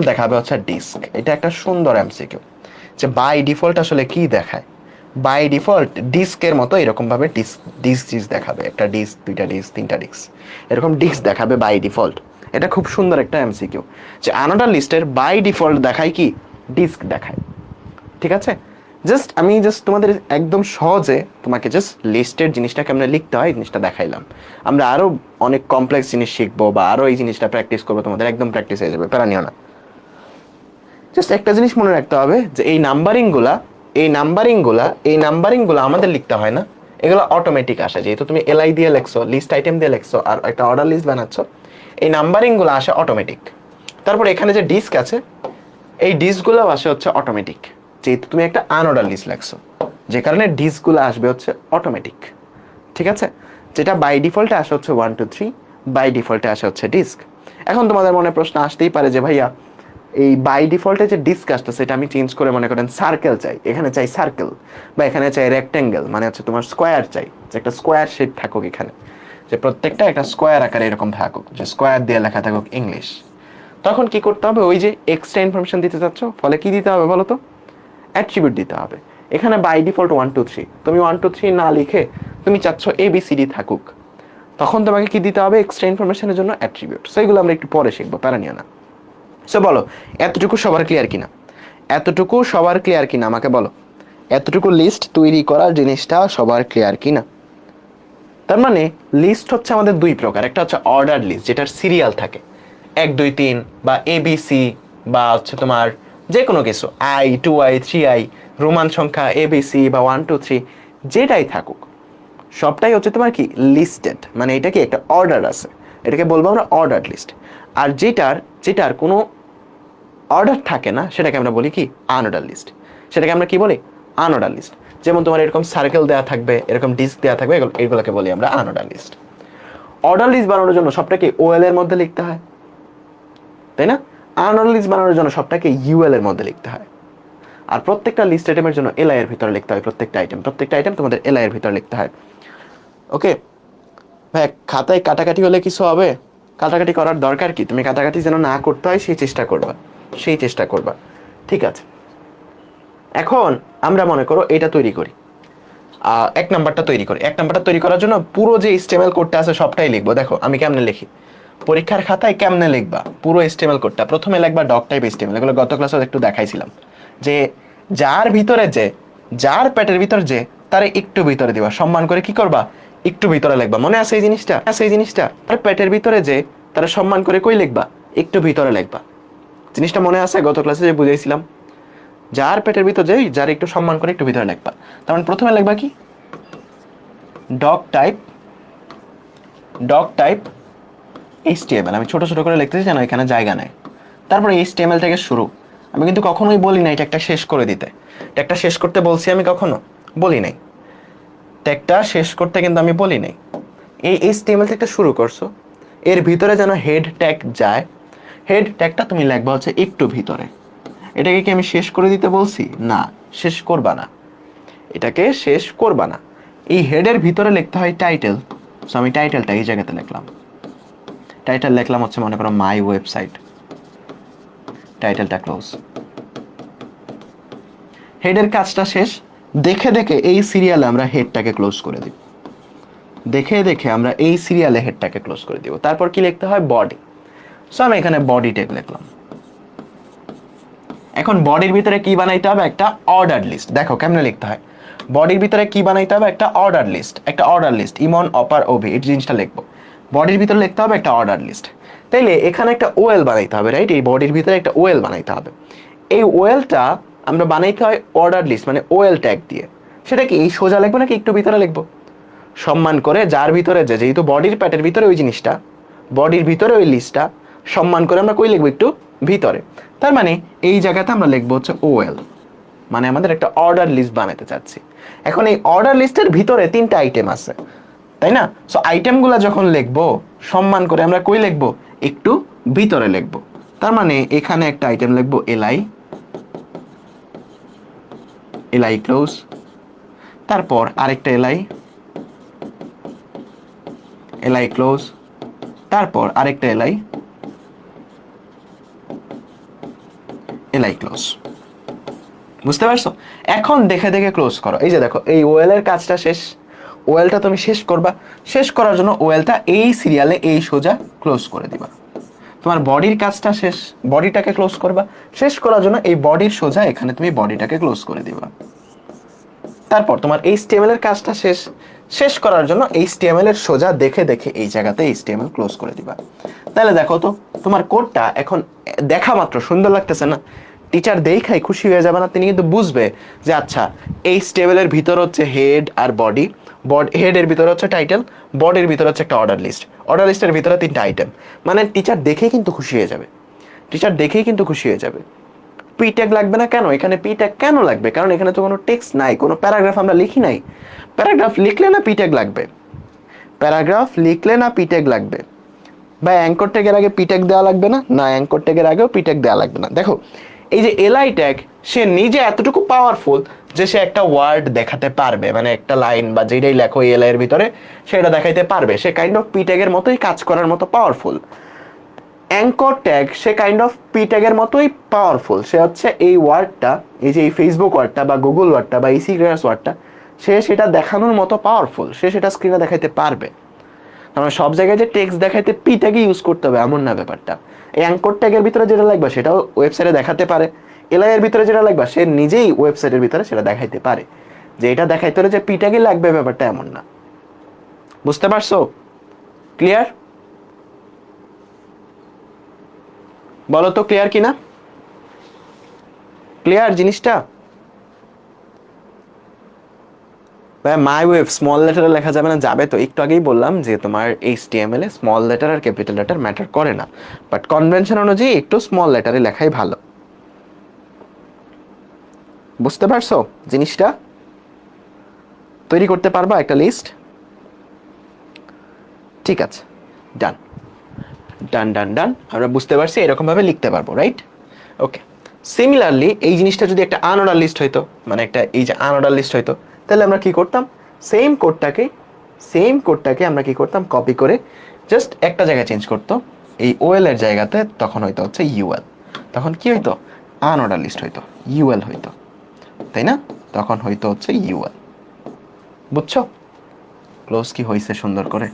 দেখাবে হচ্ছে ডিস্ক। এটা একটা সুন্দর এমসিকিউ যে বাই ডিফল্ট আসলে কি দেখায়। বাই ডিফল্ট ডিস্কের মতো এরকম ভাবে ডিস্ক দেখাবে, একটা ডিস্ক, দুইটা ডিস্ক, তিনটা ডিস্ক, এরকম ডিস্ক দেখাবে বাই ডিফল্ট। এটা খুব সুন্দর একটা এমসিকিউ যে আনঅর্ডার লিস্টের বাই ডিফল্ট দেখায় কি? ডিস্ক দেখায়, ঠিক আছে? আমি তোমাদের একদম সহজে তোমাকে জাস্ট লিস্টের জিনিসটা কেমন লিখতে হয় জিনিসটা দেখাইলাম। আমরা আরো অনেক কমপ্লেক্স জিনিস শিখবো বা আরো এই জিনিসটা প্র্যাকটিস করবো, তোমাদের একদম প্র্যাকটিস হয়ে যাবে, প্যারা নিও না। জাস্ট একটা জিনিস মনে রাখতে হবে যে এই নাম্বারিংগুলা আমাদের লিখতে হয় না, এগুলো অটোমেটিক আসে। যেহেতু তুমি এলআই দিয়ে লেখছো, লিস্ট আইটেম দিয়ে লেখছো আর একটা অর্ডার লিস্ট বানাচ্ছো, এই নাম্বারিংগুলো আসে অটোমেটিক। তারপর এখানে যে ডিস্ক আছে এই ডিস্কগুলো আসে হচ্ছে অটোমেটিক, যেহেতু তুমি একটা আনঅর্ডার লিস্ট লেখছো, যে কারণে ডিস্কগুলো আসবে হচ্ছে অটোমেটিক, ঠিক আছে? যেটা বাই ডিফল্টে আসে হচ্ছে 1 2 3, বাই ডিফল্টে আসে হচ্ছে ডিস্ক। এখন তোমাদের মনে প্রশ্ন আসতেই পারে যে ভাইয়া এই বাই ডিফল্টে যে ডিস্ক আসছে সেটা আমি চেঞ্জ করে মনে করেন সার্কেল চাই, এখানে চাই সার্কেল, বা এখানে চাই রেক্টেঙ্গেল, মানে হচ্ছে তোমার স্কোয়ার চাই, যে একটা স্কোয়ার শেপ থাকুক এখানে, যে প্রত্যেকটা একটা স্কোয়ার আকারে এরকম থাকুক, যে স্কোয়ার দিয়ে লেখা থাকুক ইংলিশ। তখন কি করতে হবে? ওই যে এক্সট্রা ইনফরমেশন দিতে চাচ্ছ, ফলে কি দিতে হবে বলো তো? অ্যাট্রিবিউট দিতে হবে। এখানে বাই ডিফল্ট 1 2 3, তুমি 1 2 3 না লিখে তুমি চাচ্ছ ABCD থাকুক, তখন তোমাকে কি দিতে হবে? এক্সট্রা ইনফরমেশনের জন্য অ্যাট্রিবিউট। সো এগুলো আমরা একটু পরে শিখবো, প্যারা নিও না। সো বলো এতটুকু সবার ক্লিয়ার কিনা? এতটুকু সবার ক্লিয়ার কিনা আমাকে বলো, এতটুকু লিস্ট তৈরি করার জিনিসটা সবার ক্লিয়ার কিনা? তার মানে লিস্ট হচ্ছে আমাদের দুই প্রকার, একটা হচ্ছে অর্ডার লিস্ট যেটার সিরিয়াল থাকে 1 2 3 বা ABC, বা হচ্ছে তোমার যে কোনো কিছু I 2I 3I, রোমান সংখ্যা ABC বা 1 2 3 যেটাই থাকুক সবটাই হচ্ছে তোমার কি? লিস্টেড, মানে এটা কি একটা অর্ডার আছে, এটাকে বলবো আমরা অর্ডার লিস্ট। আর যেটার কোনো অর্ডার থাকে না সেটাকে আমরা বলি কি? Unorder list. সেটাকে আমরা কি বলি? Unorder list. যেমন তোমার এরকম সার্কেল দেওয়া থাকবে, এরকম ডিস্ক দেওয়া থাকবে, এগুলোকে বলি আমরা আনঅর্ডার লিস্ট। অর্ডার লিস্ট বানানোর জন্য সবটাকে ওএল এর মধ্যে লিখতে হয়, তাই না? আনঅর্ডার লিস্ট বানানোর জন্য সবটাকে ইউএল এর মধ্যে লিখতে হয়। আর প্রত্যেকটা লিস্ট আইটেমের জন্য এলআই এর ভিতরে লিখতে হয়, প্রত্যেকটা আইটেম তোমাদের এলআই এর ভিতরে লিখতে হয়। ওকে ভাই, খাতায় কাটাকাটি হলে কিছু হবে? কাটাকাটি করার দরকার কি? তুমি কাটাকাটি যেন না করতে হয় সেই চেষ্টা করবা, ঠিক আছে? এখন আমরা মনে করো এটা তৈরি করি, এক নাম্বারটা তৈরি করার জন্য পুরো যে HTML কোডটা আছে সবটাই লিখবো। দেখো আমি কেমনে লিখি, পরীক্ষার খাতায় কেমনে লিখবা পুরো HTML কোডটা? প্রথমে লিখবা ডক টাইপ HTML, এগুলো গত ক্লাসে একটু দেখাইছিলাম, যে যার পেটের ভিতর যে তারে একটু ভিতরে দিবা, সম্মান করে কি করবা? একটু ভিতরে লিখবা। মনে আছে এই জিনিসটা? আর পেটের ভিতরে যে তারা সম্মান করে কই লিখবা? একটু ভিতরে লিখবা। জিনিসটা মনে আছে গত ক্লাসে যে বুঝাইছিলাম? যার পেটের ভিতর যে যার একটু সম্মান করে একটু ভিতরে লিখবা। তার মানে প্রথমে লিখবা কি? Doctype HTML। আমি ছোট ছোট করে লিখতেছি যেন এখানে জায়গা নেই। তারপরে HTML থেকে শুরু। আমি কিন্তু কখনোই বলি না এটা একটা শেষ করে দিতে। ট্যাগটা শেষ করতে বলছি আমি কখনো? বলি নাই। ট্যাগটা শেষ করতে কিন্তু আমি বলি নাই। এই HTML থেকে শুরু করছো, এর ভিতরে যেন হেড ট্যাগ যায়, হেড ট্যাগটা তুমি লিখবা হচ্ছে একটু ভিতরে। এটাকে কি আমি শেষ করে দিতে বলছি? না, শেষ করবা না, এটাকে শেষ করবা না। এই হেডের ভিতরে লিখতে হয় টাইটেল। সো আমি টাইটেলটা এই জায়গাতে লিখলাম। টাইটেল লিখলাম হচ্ছে মনে করো মাই ওয়েবসাইট, টাইটেলটা ক্লোজ। হেডের কাজটা শেষ, দেখে দেখে এই সিরিয়ালে আমরা হেডটাকে ক্লোজ করে দিব, দেখে দেখে আমরা এই সিরিয়ালে হেডটাকে ক্লোজ করে দিব। তারপর কি লিখতে হয়? বডি। সো আমি এখানে বডি ট্যাগ লিখলাম। এখন বডির ভিতরে কি বানাইতে হবে? একটা অর্ডার লিস্ট। দেখো কেমনে লিখতে হয়। বডির ভিতরে কি বানাইতে হবে? একটা অর্ডার লিস্ট। একটা অর্ডার লিস্ট, ইমন, অপার, ওভি, এই জিনিসটা লিখবো। বডির ভিতরে লিখতে হবে একটা অর্ডার লিস্ট। তাইলে এখানে একটা ওএল বানাইতে হবে, রাইট? এই বডির ভিতরে একটা ওএল বানাইতে হবে। এই ওএলটা আমরা বানাইতে হয় অর্ডার লিস্ট মানে ওএল ট্যাগ দিয়ে। সেটা কি এই সোজা লিখবো নাকি একটু ভিতরে লিখবো? সম্মান করে যার ভিতরে যেহেতু বডির প্যাটের ভিতরে ওই জিনিসটা, বডির ভিতরে ওই লিস্টটা, সম্মান করে আমরা কই লিখবো? একটু ভিতরে। তার মানে এই জায়গাতে আমরা লিখবো হচ্ছে ওএল, মানে আমাদের একটা অর্ডার লিস্ট বানাতে চাচ্ছি। এখন এই অর্ডার লিস্টের ভিতরে 3টা আইটেম আছে, তাই না? সো আইটেমগুলো যখন লিখবো সম্মান করে আমরা কই লিখবো? একটু ভিতরে লিখবো। তার মানে এখানে একটা আইটেম লিখবো এলআই, এলআই ক্লোজ। তারপর আরেকটা এলআই, এলআই ক্লোজ। তারপর আরেকটা এলআই, এলআই ক্লোজ। বুঝতে পারছো? এখন দেখে দেখে ক্লোজ করো। এই যে দেখো এই ওয়েল এর কাজটা শেষ। ওয়েলটা তুমি শেষ করবা, শেষ করার জন্য ওয়েলটা এই সিরিয়ালে এই সোজা ক্লোজ করে দিবা। তোমার বডির কাজটা শেষ, বডিটাকে ক্লোজ করবা, শেষ করার জন্য এই বডির সোজা এখানে তুমি বডিটাকে ক্লোজ করে দিবা। তারপর তোমার HTML এর কাজটা শেষ, শেষ করার জন্য HTML এর সোজা দেখে দেখে এই জায়গাতে HTML ক্লোজ করে দিবা। তাহলে দেখো তো তোমার কোডটা এখন দেখা মাত্র সুন্দর লাগতেছে না? টিচার দেখাই খুশি হয়ে যাবে না? তিনি কিন্তু বুঝবে যে আচ্ছা HTML এর ভিতর হচ্ছে হেড আর বডি, হেডের ভিতরে হচ্ছে টাইটেল, বডির ভিতরে হচ্ছে একটা অর্ডার লিস্ট, অর্ডার লিস্টের ভিতরে 3টা আইটেম। মানে টিচার দেখেই কিন্তু খুশি হয়ে যাবে, টিচার দেখেই কিন্তু খুশি হয়ে যাবে। পি ট্যাগ লাগবে না কেন? এখানে পি ট্যাগ কেন লাগবে? কারণ এখানে তো কোনো টেক্সট নাই, কোনো প্যারাগ্রাফ আমরা লিখি নাই। প্যারাগ্রাফ লিখলে না পি ট্যাগ লাগবে, প্যারাগ্রাফ লিখলে না পি ট্যাগ লাগবে। বা অ্যাঙ্কর ট্যাগের আগে পি ট্যাগ দেওয়া লাগবে না? না, অ্যাঙ্কর ট্যাগের আগেও পি ট্যাগ দেওয়া লাগবে না। দেখো এই যে এলআই ট্যাগ, সে নিজে এতটুকু পাওয়ারফুল যে সে একটা ওয়ার্ড দেখাতে পারবে, মানে একটা লাইন বা যেটাই লেখো এলআই এর ভিতরে সেটা দেখাইতে পারবে। সে কাইন্ড অফ পি ট্যাগের মতোই কাজ করার মতো পাওয়ারফুল। অ্যাঙ্কর ট্যাগ সে কাইন্ড অফ পি ট্যাগের মতোই পাওয়ারফুল। সে হচ্ছে এই ওয়ার্ডটা, এই যে এই ফেসবুক ওয়ার্ডটা বা গুগল ওয়ার্ডটা বা এই সিক্রেটাস ওয়ার্ডটা, সে সেটা দেখানোর মতো পাওয়ারফুল, সে সেটা স্ক্রিনে দেখাইতে পারবে। আমরা সব জায়গায় যে টেক্সট দেখাইতে পি ট্যাগই ইউজ করতে হবে এমন না ব্যাপারটা। এই অ্যাঙ্কর ট্যাগের ভিতরে যেটা লাগবে সেটাও ওয়েবসাইটে দেখাতে পারে, এলআই এর ভিতরে যেটা লাগবে সে নিজেই ওয়েবসাইটের ভিতরে সেটা দেখাইতে পারে। যে এটা দেখাইতে হলে যে পি ট্যাগই লাগবে ব্যাপারটা এমন না। বুঝতে পারছো? ক্লিয়ার? বলো তো ক্লিয়ার কিনা? ক্লিয়ার জিনিসটা? মাই ওয়েব স্মল লেটারে লেখা যাবে না? যাবে তো। একটু আগেই বললাম যে তোমার HTML a small letter R capital letter matter করে না, বাট কনভেনশন অনুযায়ী একটু স্মল লেটারে লেখাই ভালো। বুঝতে পারছো জিনিসটা? তৈরি করতে পারবা একটা লিস্ট? ঠিক আছে, ডান ডান ডান ডান। আমরা বুঝতে পারছি এরকম ভাবে লিখতে পারবো, রাইট? ওকে। সিমিলারলি এই জিনিসটা যদি একটা আনঅর্ডার লিস্ট হইতো, মানে একটা এই যে আনঅর্ডার লিস্ট হইতো, তাহলে আমরা কি করতাম? সেম কোডটাকে আমরা কি করতাম? কপি করে জাস্ট একটা জায়গায় চেঞ্জ করতো, এই ওএল এর জায়গাতে তখন হইতো হচ্ছে ইউএল। তখন কি হইতো? আনঅর্ডার লিস্ট হইতো, ইউএল হইতো, তাই না? তখন হইতো হচ্ছে ইউএল। বুঝছো ক্লোজ কি হয়েছে সুন্দর করে?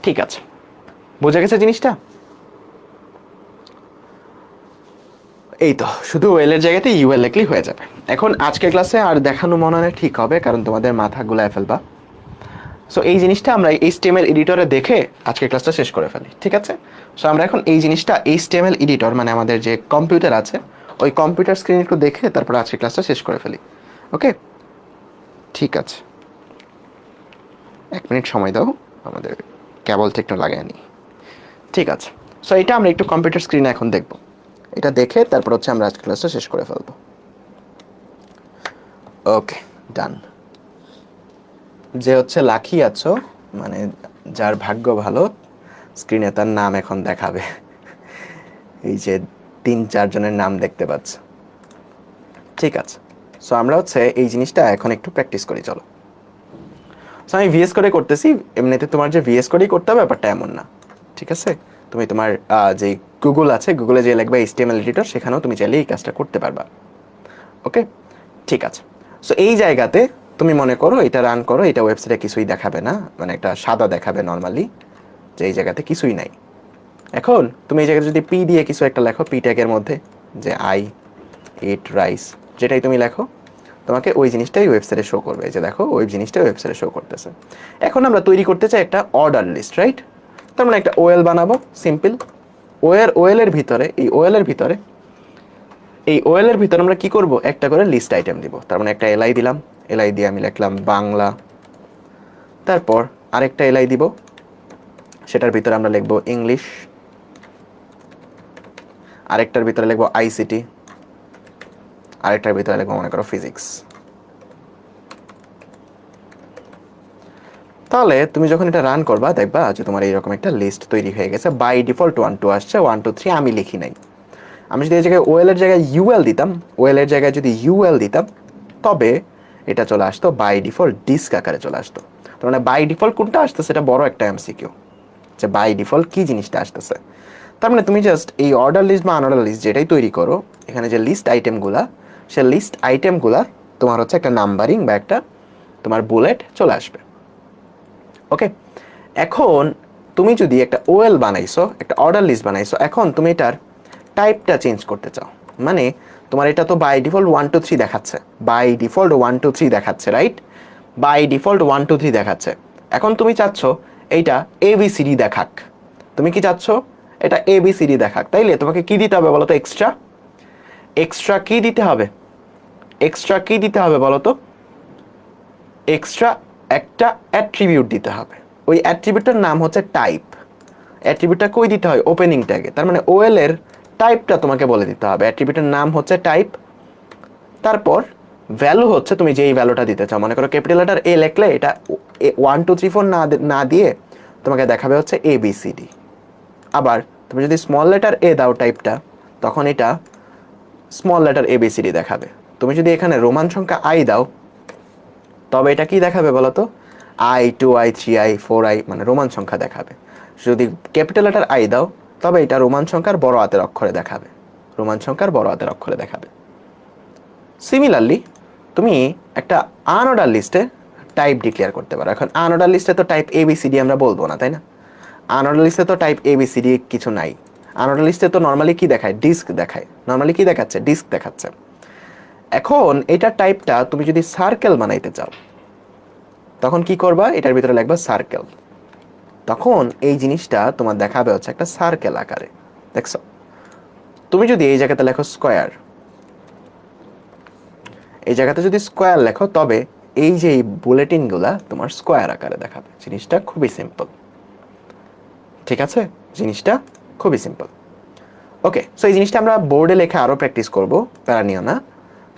ঠিক আছে, বোঝা গেছে জিনিসটা? এই তো, শুধু ওয়েলের জায়গাতে ইউএল লিখলেই হয়ে যাবে। এখন আজকের ক্লাসে আর দেখানো মনে হয় ঠিক হবে, কারণ তোমাদের মাথা গুলায় ফেলবা। সো এই জিনিসটা আমরা HTML এডিটরে দেখে আজকের ক্লাসটা শেষ করে ফেলি, ঠিক আছে? সো আমরা এখন এই জিনিসটা HTML এডিটর মানে আমাদের যে কম্পিউটার আছে ওই কম্পিউটার স্ক্রিন একটু দেখে তারপর আজকের ক্লাসটা শেষ করে ফেলি। ওকে, ঠিক আছে, 1 মিনিট সময় দাও, আমাদের কেবলটা একটু লাগাই নি। ঠিক আছে, সো এটা আমরা একটু কম্পিউটার স্ক্রিনে এখন দেখব। এটা দেখে তারপর হচ্ছে আমরা আজকের ক্লাসটা শেষ করে ফেলবো। ওকে, ডান। যে হচ্ছে লাকি আছো, মানে যার ভাগ্য ভালো, স্ক্রিনে তার নাম এখন দেখাবে। এই যে 3-4 জনের নাম দেখতে পাচ্ছ। ঠিক আছে, সো আমরা হচ্ছে এই জিনিসটা এখন একটু প্র্যাকটিস করি, চলো। সো আমি VS কোডে করতেছি, এমনিতে তোমার যে VS কোডেই করতে হবে ব্যাপারটা এমন না, ঠিক আছে? তুমি তোমার যে গুগল আছে, গুগলে যে লিখবা HTML এডিটর, সেখানেও তুমি চাইলে এই কাজটা করতে পারবা। ওকে, ঠিক আছে। সো এই জায়গাতে তুমি মনে করো এটা রান করো, এটা ওয়েবসাইটে কিছুই দেখাবে না, মানে একটা সাদা দেখাবে নর্মালি যে এই জায়গাতে কিছুই নাই। এখন তুমি এই জায়গায় যদি পি দিয়ে কিছু একটা লেখো, পি ট্যাগের মধ্যে যে আই ইট রাইস, যেটাই তুমি লেখো তোমাকে ওই জিনিসটাই ওয়েবসাইটে শো করবে। যে দেখো ওই জিনিসটাই ওয়েবসাইটে শো করতেছে। এখন আমরা তৈরি করতে চাই একটা অর্ডার লিস্ট, রাইট? তার মানে একটা ওয়েল বানাবো, সিম্পল। ওয়েলের ভিতরে এই ওয়েলের ভিতরে আমরা কি করব, একটা করে লিস্ট আইটেম দিব। তার মানে একটা এলআই দিলাম, এলআই দিয়ে আমি লিখলাম বাংলা, তারপর আরেকটা এলআই দিব, সেটার ভিতরে আমরা লিখব ইংলিশ, আরেকটার ভিতরে লিখব আইসিটি, আরেকটার ভিতরে লিখব মনে করো ফিজিক্স। তাহলে তুমি যখন এটা রান করবা দেখবা যে তোমার এইরকম একটা লিস্ট তৈরি হয়ে গেছে। বাই ডিফল্ট 1 2 আসছে, 1 2 3 আমি লিখি নাই। আমি যদি এই জায়গায় ওয়েলের জায়গায় ইউএল দিতাম, ওয়েলের জায়গায় যদি ইউএল দিতাম, তবে এটা চলে আসতো বাই ডিফল্ট ডিস্ক আকারে চলে আসতো। তার মানে বাই ডিফল্ট কোনটা আসতেছে, এটা বড় একটা এমসিকিউ, যে বাই ডিফল্ট কি জিনিসটা আসতেছে। তার মানে তুমি জাস্ট এই অর্ডার লিস্ট বা আনঅর্ডার লিস্ট যেটাই তৈরি করো, এখানে যে লিস্ট আইটেমগুলা, সে লিস্ট আইটেমগুলা তোমার হচ্ছে একটা নাম্বারিং বা একটা তোমার বুলেট চলে আসবে। ওকে, এখন তুমি যদি একটা ওয়েল বানাইছো, একটা অর্ডার লিস্ট বানাইছো, এখন তুমি এটার টাইপটা চেঞ্জ করতে চাও। মানে তোমার এটা তো বাই ডিফল্ট 1 2 3 দেখাচ্ছে, বাই ডিফল্ট 1 2 3 দেখাচ্ছে, রাইট? বাই ডিফল্ট 1 2 3 দেখাচ্ছে। এখন তুমি চাচ্ছ এইটা এবিসিডি দেখাক। তুমি কি চাচ্ছ এটা এবিসিডি দেখাক, তাইলে তোমাকে কি দিতে হবে বলো তো? এক্সট্রা এক্সট্রা কি দিতে হবে? এক্সট্রা কি দিতে হবে বলো তো? এক্সট্রা একটা অ্যাট্রিবিউট দিতে হবে। ওই অ্যাট্রিবিউটটার নাম হচ্ছে টাইপ। অ্যাট্রিবিউটটা কই দিতে হয়? ওপেনিং ট্যাগে। তার মানে ওএল এর টাইপটা তোমাকে বলে দিতে হবে। অ্যাট্রিবিউটের নাম হচ্ছে টাইপ, তারপর ভ্যালু হচ্ছে তুমি যেই ভ্যালুটা দিতে চাও। মনে করো ক্যাপিটাল লেটার এ লিখলে এটা 1 2 3 4 না দিয়ে তোমাকে দেখাবে হচ্ছে এবিসিডি। আবার তুমি যদি স্মল লেটার এ দাও টাইপটা, তখন এটা স্মল লেটার এবিসিডি দেখাবে। তুমি যদি এখানে রোমান সংখ্যা আই দাও, তবে এটা কি দেখাবে বলো তো? আই 2 আই 3 আই 4 আই, মানে রোমান সংখ্যা দেখাবে। যদি ক্যাপিটাল লেটার আই দাও, তবে এটা রোমান সংখ্যার বড় হাতের অক্ষরে দেখাবে, রোমান সংখ্যার বড় হাতের অক্ষরে দেখাবে। সিমিলারলি তুমি একটা আনঅর্ডার লিস্টে টাইপ ডিক্লেয়ার করতে পারো। এখন আনঅর্ডার লিস্টে তো টাইপ এবিসিডি আমরা বলবো না, তাই না? আনঅর্ডার লিস্টে তো টাইপ এবিসিডি কিছু নাই। আনঅর্ডার লিস্টে তো নর্মালি কি দেখায়? ডিস্ক দেখায়। নর্মালি কি দেখাচ্ছে? ডিস্ক দেখাচ্ছে। এখন এটার টাইপটা তুমি যদি সার্কেল বানাইতে চাও, তখন কি করবা? এটার ভিতরে লিখবা সার্কেল। তখন এই জিনিসটা তোমার দেখাবে হচ্ছে একটা সার্কেল আকারে। দেখছো? তুমি যদি এই জায়গাতে লেখো স্কোয়ার, এই জায়গাতে যদি স্কোয়ার লেখো, তবে এই যে বুলেটিনগুলা তোমার স্কোয়ার আকারে দেখাবে। জিনিসটা খুবই সিম্পল, ঠিক আছে? জিনিসটা খুবই সিম্পল। ওকে, সো এই জিনিসটা আমরা বোর্ডে লেখা আরও প্র্যাকটিস করবো, প্যারা নিও না।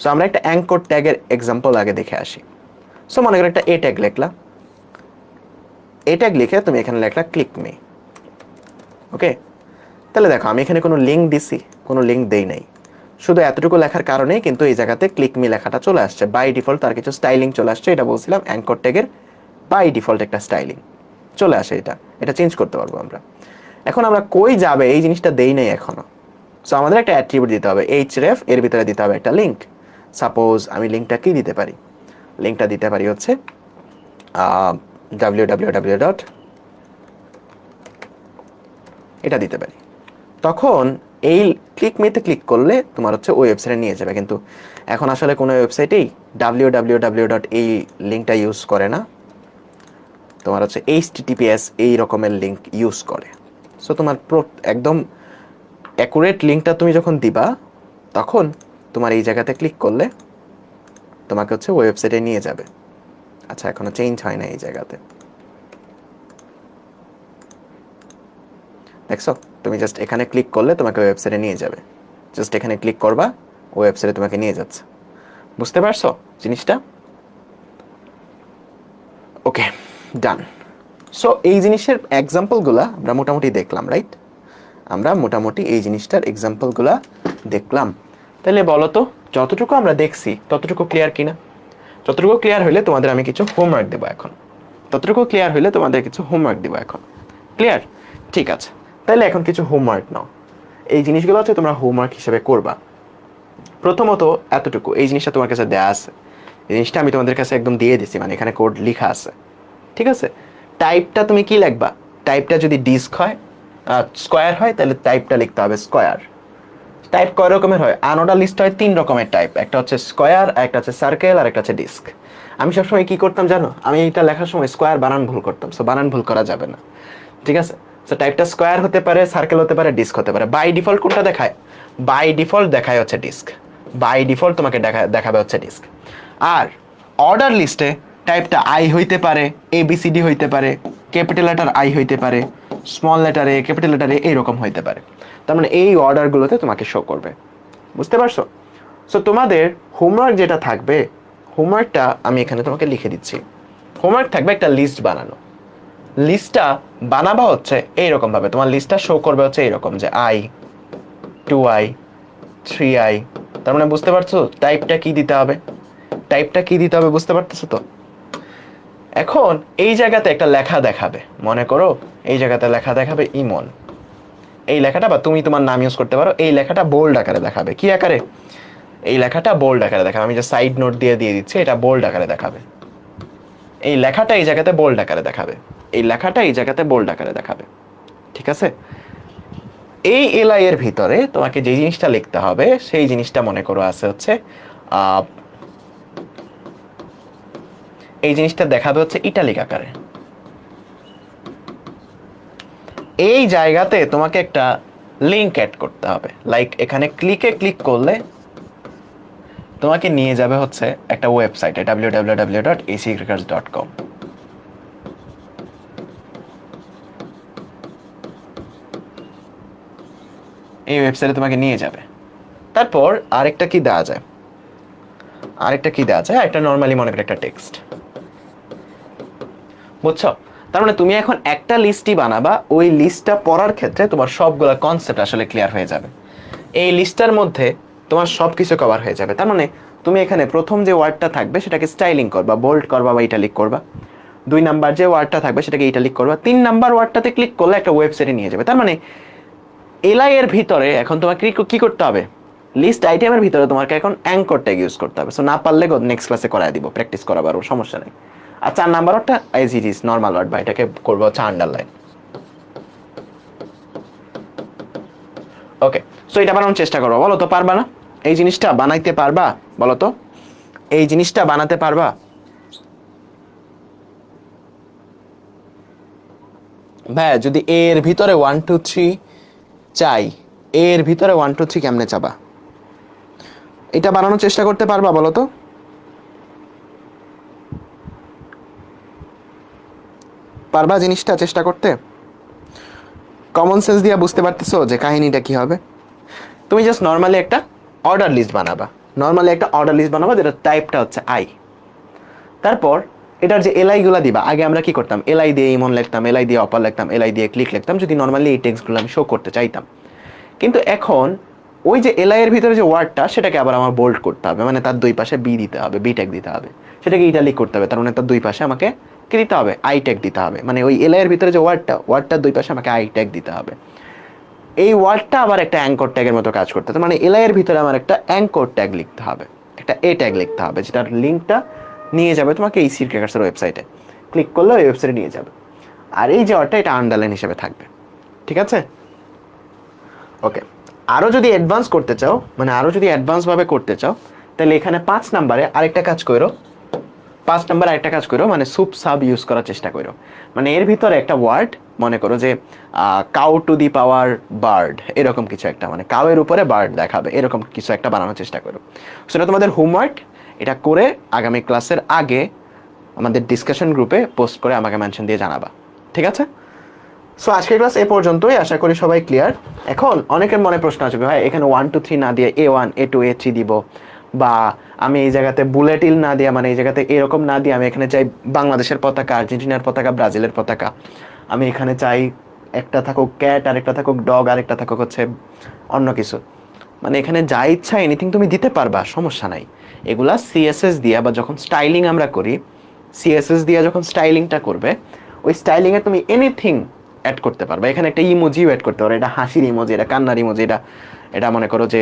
সো আমরা একটা অ্যাঙ্কর ট্যাগের এক্সাম্পল আগে দেখে আসি। সো মনে করো একটা এ ট্যাগ লিখলা, এ ট্যাগ লিখে তুমি এখানে লেখলা ক্লিক মি। ওকে, তাহলে দেখো আমি এখানে কোনো লিঙ্ক দিছি? কোনো লিঙ্ক দেই নাই। শুধু এতটুকু লেখার কারণেই কিন্তু এই জায়গাতে ক্লিক মি লেখাটা চলে আসছে। বাই ডিফল্ট তার কিছু স্টাইলিং চলে আসছে। এটা বলছিলাম অ্যাঙ্কর ট্যাগের বাই ডিফল্ট একটা স্টাইলিং চলে আসে। এটা চেঞ্জ করতে পারবো আমরা। এখন আমরা কই যাবে এই জিনিসটা দেই নাই এখনো। সো আমাদের একটা অ্যাট্রিবিউট দিতে হবে, href, এর ভিতরে দিতে হবে একটা লিঙ্ক। সাপোজ আমি লিঙ্কটা কি দিতে পারি? লিঙ্কটা দিতে পারি হচ্ছে www. এটা দিতে পারি। তখন এই ক্লিক মিতে ক্লিক করলে তোমার হচ্ছে ওই ওয়েবসাইটে নিয়ে যাবে। কিন্তু এখন আসলে কোনো ওয়েবসাইটেই www. এই লিঙ্কটা ইউজ করে না, তোমার হচ্ছে https এই রকমের লিঙ্ক ইউজ করে। সো তোমার একদম অ্যাকুরেট লিঙ্কটা তুমি যখন দিবা, তখন তোমার এই জায়গাতে ক্লিক করলে তোমাকে হচ্ছে ওয়েবসাইটে নিয়ে যাবে। আচ্ছা, এখনো চেঞ্জ হয় না এই জায়গাতে, দেখছো? তুমি জাস্ট এখানে ক্লিক করলে তোমাকে ওয়েবসাইটে নিয়ে যাবে। জাস্ট এখানে ক্লিক করবা, ওয়েবসাইটে তোমাকে নিয়ে যাচ্ছে। বুঝতে পারছো জিনিসটা? ওকে, ডান। সো এই জিনিসের এক্সাম্পলগুলো আমরা মোটামুটি দেখলাম, রাইট? আমরা মোটামুটি এই জিনিসটার এক্সাম্পলগুলো দেখলাম। তাহলে বলো তো, যতটুকু আমরা দেখছি ততটুকু ক্লিয়ার কিনা? যতটুকু ক্লিয়ার হইলে তোমাদের আমি কিছু হোমওয়ার্ক দেবো এখন। ততটুকু ক্লিয়ার হইলে তোমাদের কিছু হোমওয়ার্ক দেবো এখন। ক্লিয়ার? ঠিক আছে, তাহলে এখন কিছু হোমওয়ার্ক নাও। এই জিনিসগুলো হচ্ছে তোমরা হোমওয়ার্ক হিসেবে করবা। প্রথমত এতটুকু, এই জিনিসটা তোমার কাছে দেয়া আছে, এই জিনিসটা আমি তোমাদের কাছে একদম দিয়ে দিছি, মানে এখানে কোড লেখা আছে, ঠিক আছে। টাইপটা তুমি কি লিখবা, টাইপটা যদি ডিস্ক হয় স্কোয়ার হয় তাহলে টাইপটা লিখতে হবে স্কোয়ার। টাইপ কয় রকমের হয়, আনঅর্ডার লিস্ট হয় 3 রকমের টাইপ, একটা হচ্ছে স্কোয়ার, একটা হচ্ছে সার্কেল, আর একটা হচ্ছে ডিস্ক। আমি সবসময় কি করতাম জানো, আমি এটা লেখার সময় স্কোয়ার বানান ভুল করতাম, সো বানান ভুল করা যাবে না, ঠিক আছে। সো টাইপটা স্কোয়ার হতে পারে, সার্কেল হতে পারে, ডিস্ক হতে পারে। বাই ডিফল্ট কোনটা দেখায়, বাই ডিফল্ট দেখায় হচ্ছে ডিস্ক, বাই ডিফল্ট তোমাকে দেখাবে হচ্ছে ডিস্ক। আর অর্ডার লিস্টে টাইপটা আই হইতে পারে, এ বি সি ডি হইতে পারে, ক্যাপিটাল লেটার আই হইতে পারে, স্মল লেটার এ, ক্যাপিটাল লেটার এ, এইরকম হইতে পারে। তার মানে এই অর্ডারগুলোতে তোমাকে শো করবে, বুঝতে পারছো? সো তোমাদের হোমওয়ার্ক যেটা থাকবে, হোমওয়ার্কটা আমি এখানে তোমাকে লিখে দিচ্ছি। হোমওয়ার্ক থাকবে একটা লিস্ট বানানো। লিস্টটা বানাবা হচ্ছে এইরকম ভাবে, তোমার লিস্টটা শো করবে হচ্ছে এইরকম যে আই, 2i, 3i। তার মানে বুঝতে পারছো টাইপটা কি দিতে হবে, টাইপটা কি দিতে হবে, বুঝতে পারতেছো তো? এখন এই জায়গাতে একটা লেখা দেখাবে, মনে করো এই জায়গাতে লেখা দেখাবে ইমন, এই লেখাটা, বা তুমি তোমার নাম ইউজ করতে পারো, এই লেখাটা বোল্ড আকারে দেখাবে। কি আকারে? এই লেখাটা বোল্ড আকারে দেখাবে। আমি যে সাইড নোট দিয়ে দিচ্ছি, এটা বোল্ড আকারে দেখাবে। এই লেখাটা এই জায়গাতে বোল্ড আকারে দেখাবে, এই লেখাটা এই জায়গাতে বোল্ড আকারে দেখাবে, ঠিক আছে। এই এলআই এর ভিতরে তোমাকে যে জিনিসটা লিখতে হবে সেই জিনিসটা মনে করো আছে হচ্ছে এই জিনিসটা দেখাবে হচ্ছে ইটালিক আকারে। এই জায়গাতে তোমাকে একটা লিংক অ্যাড করতে হবে, লাইক এখানে ক্লিক করলে তোমাকে নিয়ে যাবে হচ্ছে একটা ওয়েবসাইটে www.accrickets.com। এই ওয়েবসাইটে তোমাকে নিয়ে যাবে। তারপর আরেকটা কি দেওয়া যায়, একটা নর্মালি মনে করে একটা টেক্সট, বুঝছো? তার মানে তুমি এখন একটা লিস্টই বানাবা, ওই লিস্টটা পড়ার ক্ষেত্রে তোমার সবগুলা কনসেপ্ট আসলে ক্লিয়ার হয়ে যাবে। এই লিস্টটার মধ্যে তোমার সব কিছু কভার হয়ে যাবে। তার মানে তুমি এখানে প্রথম যে ওয়ার্ডটা থাকবে সেটাকে স্টাইলিং করবা, বোল্ড করবা বা ইটালিক করবা। 2 নাম্বার যে ওয়ার্ডটা থাকবে সেটাকে ইটালিক করবা। 3 নাম্বার ওয়ার্ডটাতে ক্লিক করলে একটা ওয়েবসাইটে নিয়ে যাবে। তার মানে এলআই এর ভিতরে এখন তোমাকে কি করতে হবে, লিস্ট আইটেমের ভিতরে তোমাকে এখন অ্যাঙ্কর ট্যাগ ইউজ করতে হবে। সো না পারলে নেক্সট ক্লাসে করায় দিব, প্র্যাকটিস করাবার সমস্যা নেই। আর 4 নাম্বার ওয়ার্ডটা as it is normal word, বা এটাকে করবো হচ্ছে আন্ডারলাইন। ওকে, সো এটা বানানোর চেষ্টা করবো। বলো তো পারবা না? এই জিনিসটা বানাইতে পারবা? বলো তো এই জিনিসটা বানাতে পারবা? ভাই যদি এর ভিতরে 1 2 3 চাই, এর ভিতরে 1 2 3 কেমনে চাবা? এটা বানানোর চেষ্টা করতে পারবা? বলো তো পারবা জিনিসটা চেষ্টা করতে? কমন সেন্স দিয়ে বুঝতে পারতেছো যে কাহিনীটা কি হবে? তুমি জাস্ট নর্মালি একটা অর্ডার লিস্ট বানাবা, যেটা টাইপটা হচ্ছে আই। তারপর এটার যে এলআই গুলা দিবা, আগে আমরা কি করতাম, এলআই দিয়ে ইমন লিখতাম, এলআই দিয়ে অপার লিখতাম, এলআই দিয়ে ক্লিক লিখতাম, যদি নর্মালি এই টেক্সটগুলো আমি শো করতে চাইতাম। কিন্তু এখন ওই যে এলআই এর ভিতরে যে ওয়ার্ডটা সেটাকে আবার আমার বোল্ড করতে হবে, মানে তার দুই পাশে বি দিতে হবে, বি ট্যাগ দিতে হবে, সেটাকে ইটালিক করতে হবে। তার মানে তার দুই পাশে আমাকে কি দিতে হবে, আই ট্যাগ দিতে হবে। মানে ওই এলআই এর ভিতরে যে ওয়ার্ডটার দুই পাশে আমাকে আই ট্যাগ দিতে হবে। এই ওয়ার্ডটা আবার একটা অ্যাঙ্কর ট্যাগের মতো কাজ করতে হবে। মানে এলআই এর ভিতরে আমার একটা অ্যাঙ্কর ট্যাগ লিখতে হবে, একটা এ ট্যাগ লিখতে হবে, যেটার লিঙ্কটা নিয়ে যাবে তোমাকে এই সির ক্র্যাকার্সের ওয়েবসাইটে। ক্লিক করলে ওই ওয়েবসাইটে নিয়ে যাবে। আর এই যে ওয়ার্ডটা, এটা আন্ডারলাইন হিসেবে থাকবে, ঠিক আছে? ওকে, আরও যদি অ্যাডভান্স করতে চাও, মানে আরও যদি অ্যাডভান্সভাবে করতে চাও, তাহলে এখানে 5 নাম্বারে আরেকটা কাজ করো। 5 নাম্বার আরেকটা কাজ করো, মানে সুপ সাব ইউজ করার চেষ্টা করো। মানে এর ভিতরে একটা ওয়ার্ড, মনে করো যে cow to the power bird, এরকম কিছু একটা, মানে কাউয়ের উপরে বার্ড দেখাবে, এরকম কিছু একটা বানানোর চেষ্টা করো। সেটা তোমাদের হোমওয়ার্ক। এটা করে আগামী ক্লাসের আগে আমাদের ডিসকাশন গ্রুপে পোস্ট করে আমাকে মেনশন দিয়ে জানাবা, ঠিক আছে? সো আজকের ক্লাস এ পর্যন্তই, আশা করি সবাই ক্লিয়ার। এখন অনেকের মনে প্রশ্ন আসবে, ভাই এখানে 1 2 3 না দিয়ে A1 A2 A3 দিব, বা আমি এই জায়গাতে বুলেটিল না দিয়ে, মানে এই জায়গাতে এরকম না দিয়ে আমি এখানে চাই বাংলাদেশের পতাকা, আর্জেন্টিনার পতাকা, ব্রাজিলের পতাকা। আমি এখানে চাই একটা থাকুক ক্যাট, আরেকটা থাকুক ডগ, আরেকটা থাকুক হচ্ছে অন্য কিছু। মানে এখানে যা ইচ্ছা এনিথিং তুমি দিতে পারবা, সমস্যা নাই। এগুলা সিএসএস দিয়া, বা যখন স্টাইলিং আমরা করি, সিএসএস দিয়া যখন স্টাইলিংটা করবে, ওই স্টাইলিংয়ে তুমি এনিথিং অ্যাড করতে পারবে। এখানে একটা ইমোজিও অ্যাড করতে পারো, এটা হাসির ইমোজি, এটা কান্নার ইমোজি, এটা মনে করো যে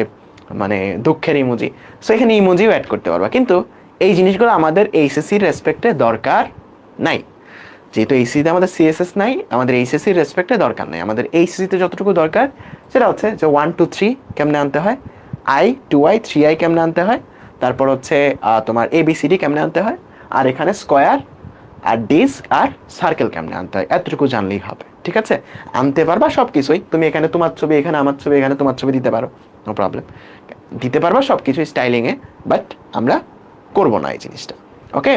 মানে দুঃখের ইমোজি, সো এখানে ইমোজিও অ্যাড করতে পারবা, কিন্তু এই জিনিসগুলো আমাদের এইচএসসির রেসপেক্টে দরকার নাই। যেহেতু এইচএসসিতে আমাদের সিএসএস নাই, আমাদের এইচএসসির রেসপেক্টে দরকার নাই। আমাদের এইচএসসিতে যতটুকু দরকার সেটা হচ্ছে যে 1 2 3 কেমনে আনতে হয়, আই 2i 3i কেমনে আনতে হয়, তারপর হচ্ছে তোমার এবিসিডি কেমনে আনতে হয়, আর এখানে স্কোয়ার আর ডিস্ক আর সার্কেল কেমনে আনতে হয়, এতটুকু জানলেই হবে। ঠিক আছে, আনতে পারবা সব কিছুই। তুমি এখানে তোমার ছবি, এখানে আমার ছবি, এখানে তোমার ছবি দিতে পারো, নো প্রবলেম, দিতে পারবা সব কিছু স্টাইলিংয়ে, বাট আমরা করবো না এই জিনিসটা। ওকে,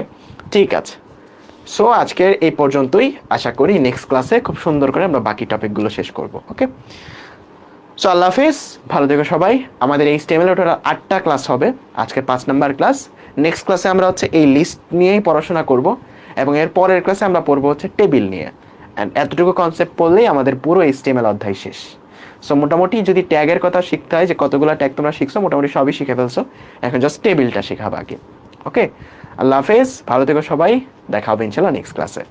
ঠিক আছে। সো আজকের এই পর্যন্তই, আশা করি নেক্সট ক্লাসে খুব সুন্দর করে আমরা বাকি টপিকগুলো শেষ করব। ওকে, সো আল্লাহ হাফিজ, ভালো থেকো সবাই। আমাদের এই স্টেমেল ওটা 8টা ক্লাস হবে, আজকের 5 নাম্বার ক্লাস। নেক্সট ক্লাসে আমরা হচ্ছে এই লিস্ট নিয়েই পড়াশোনা করব, এবং এর পরের ক্লাসে আমরা পড়বো হচ্ছে টেবিল নিয়ে। অ্যান্ড এতটুকু কনসেপ্ট পড়লেই আমাদের পুরো HTML অধ্যায় শেষ। সো মোটামুটি যদি ট্যাগের কথা শিখতে হয়, যে কতগুলো ট্যাগ তোমরা শিখছো, মোটামুটি সবই শিখে ফেলছো, এখন জাস্ট টেবিলটা শেখা বাকি। ওকে, আল্লাহ হাফেজ, ভালো থেকো সবাই, দেখা হবে ইনশাল্লাহ নেক্সট ক্লাসে।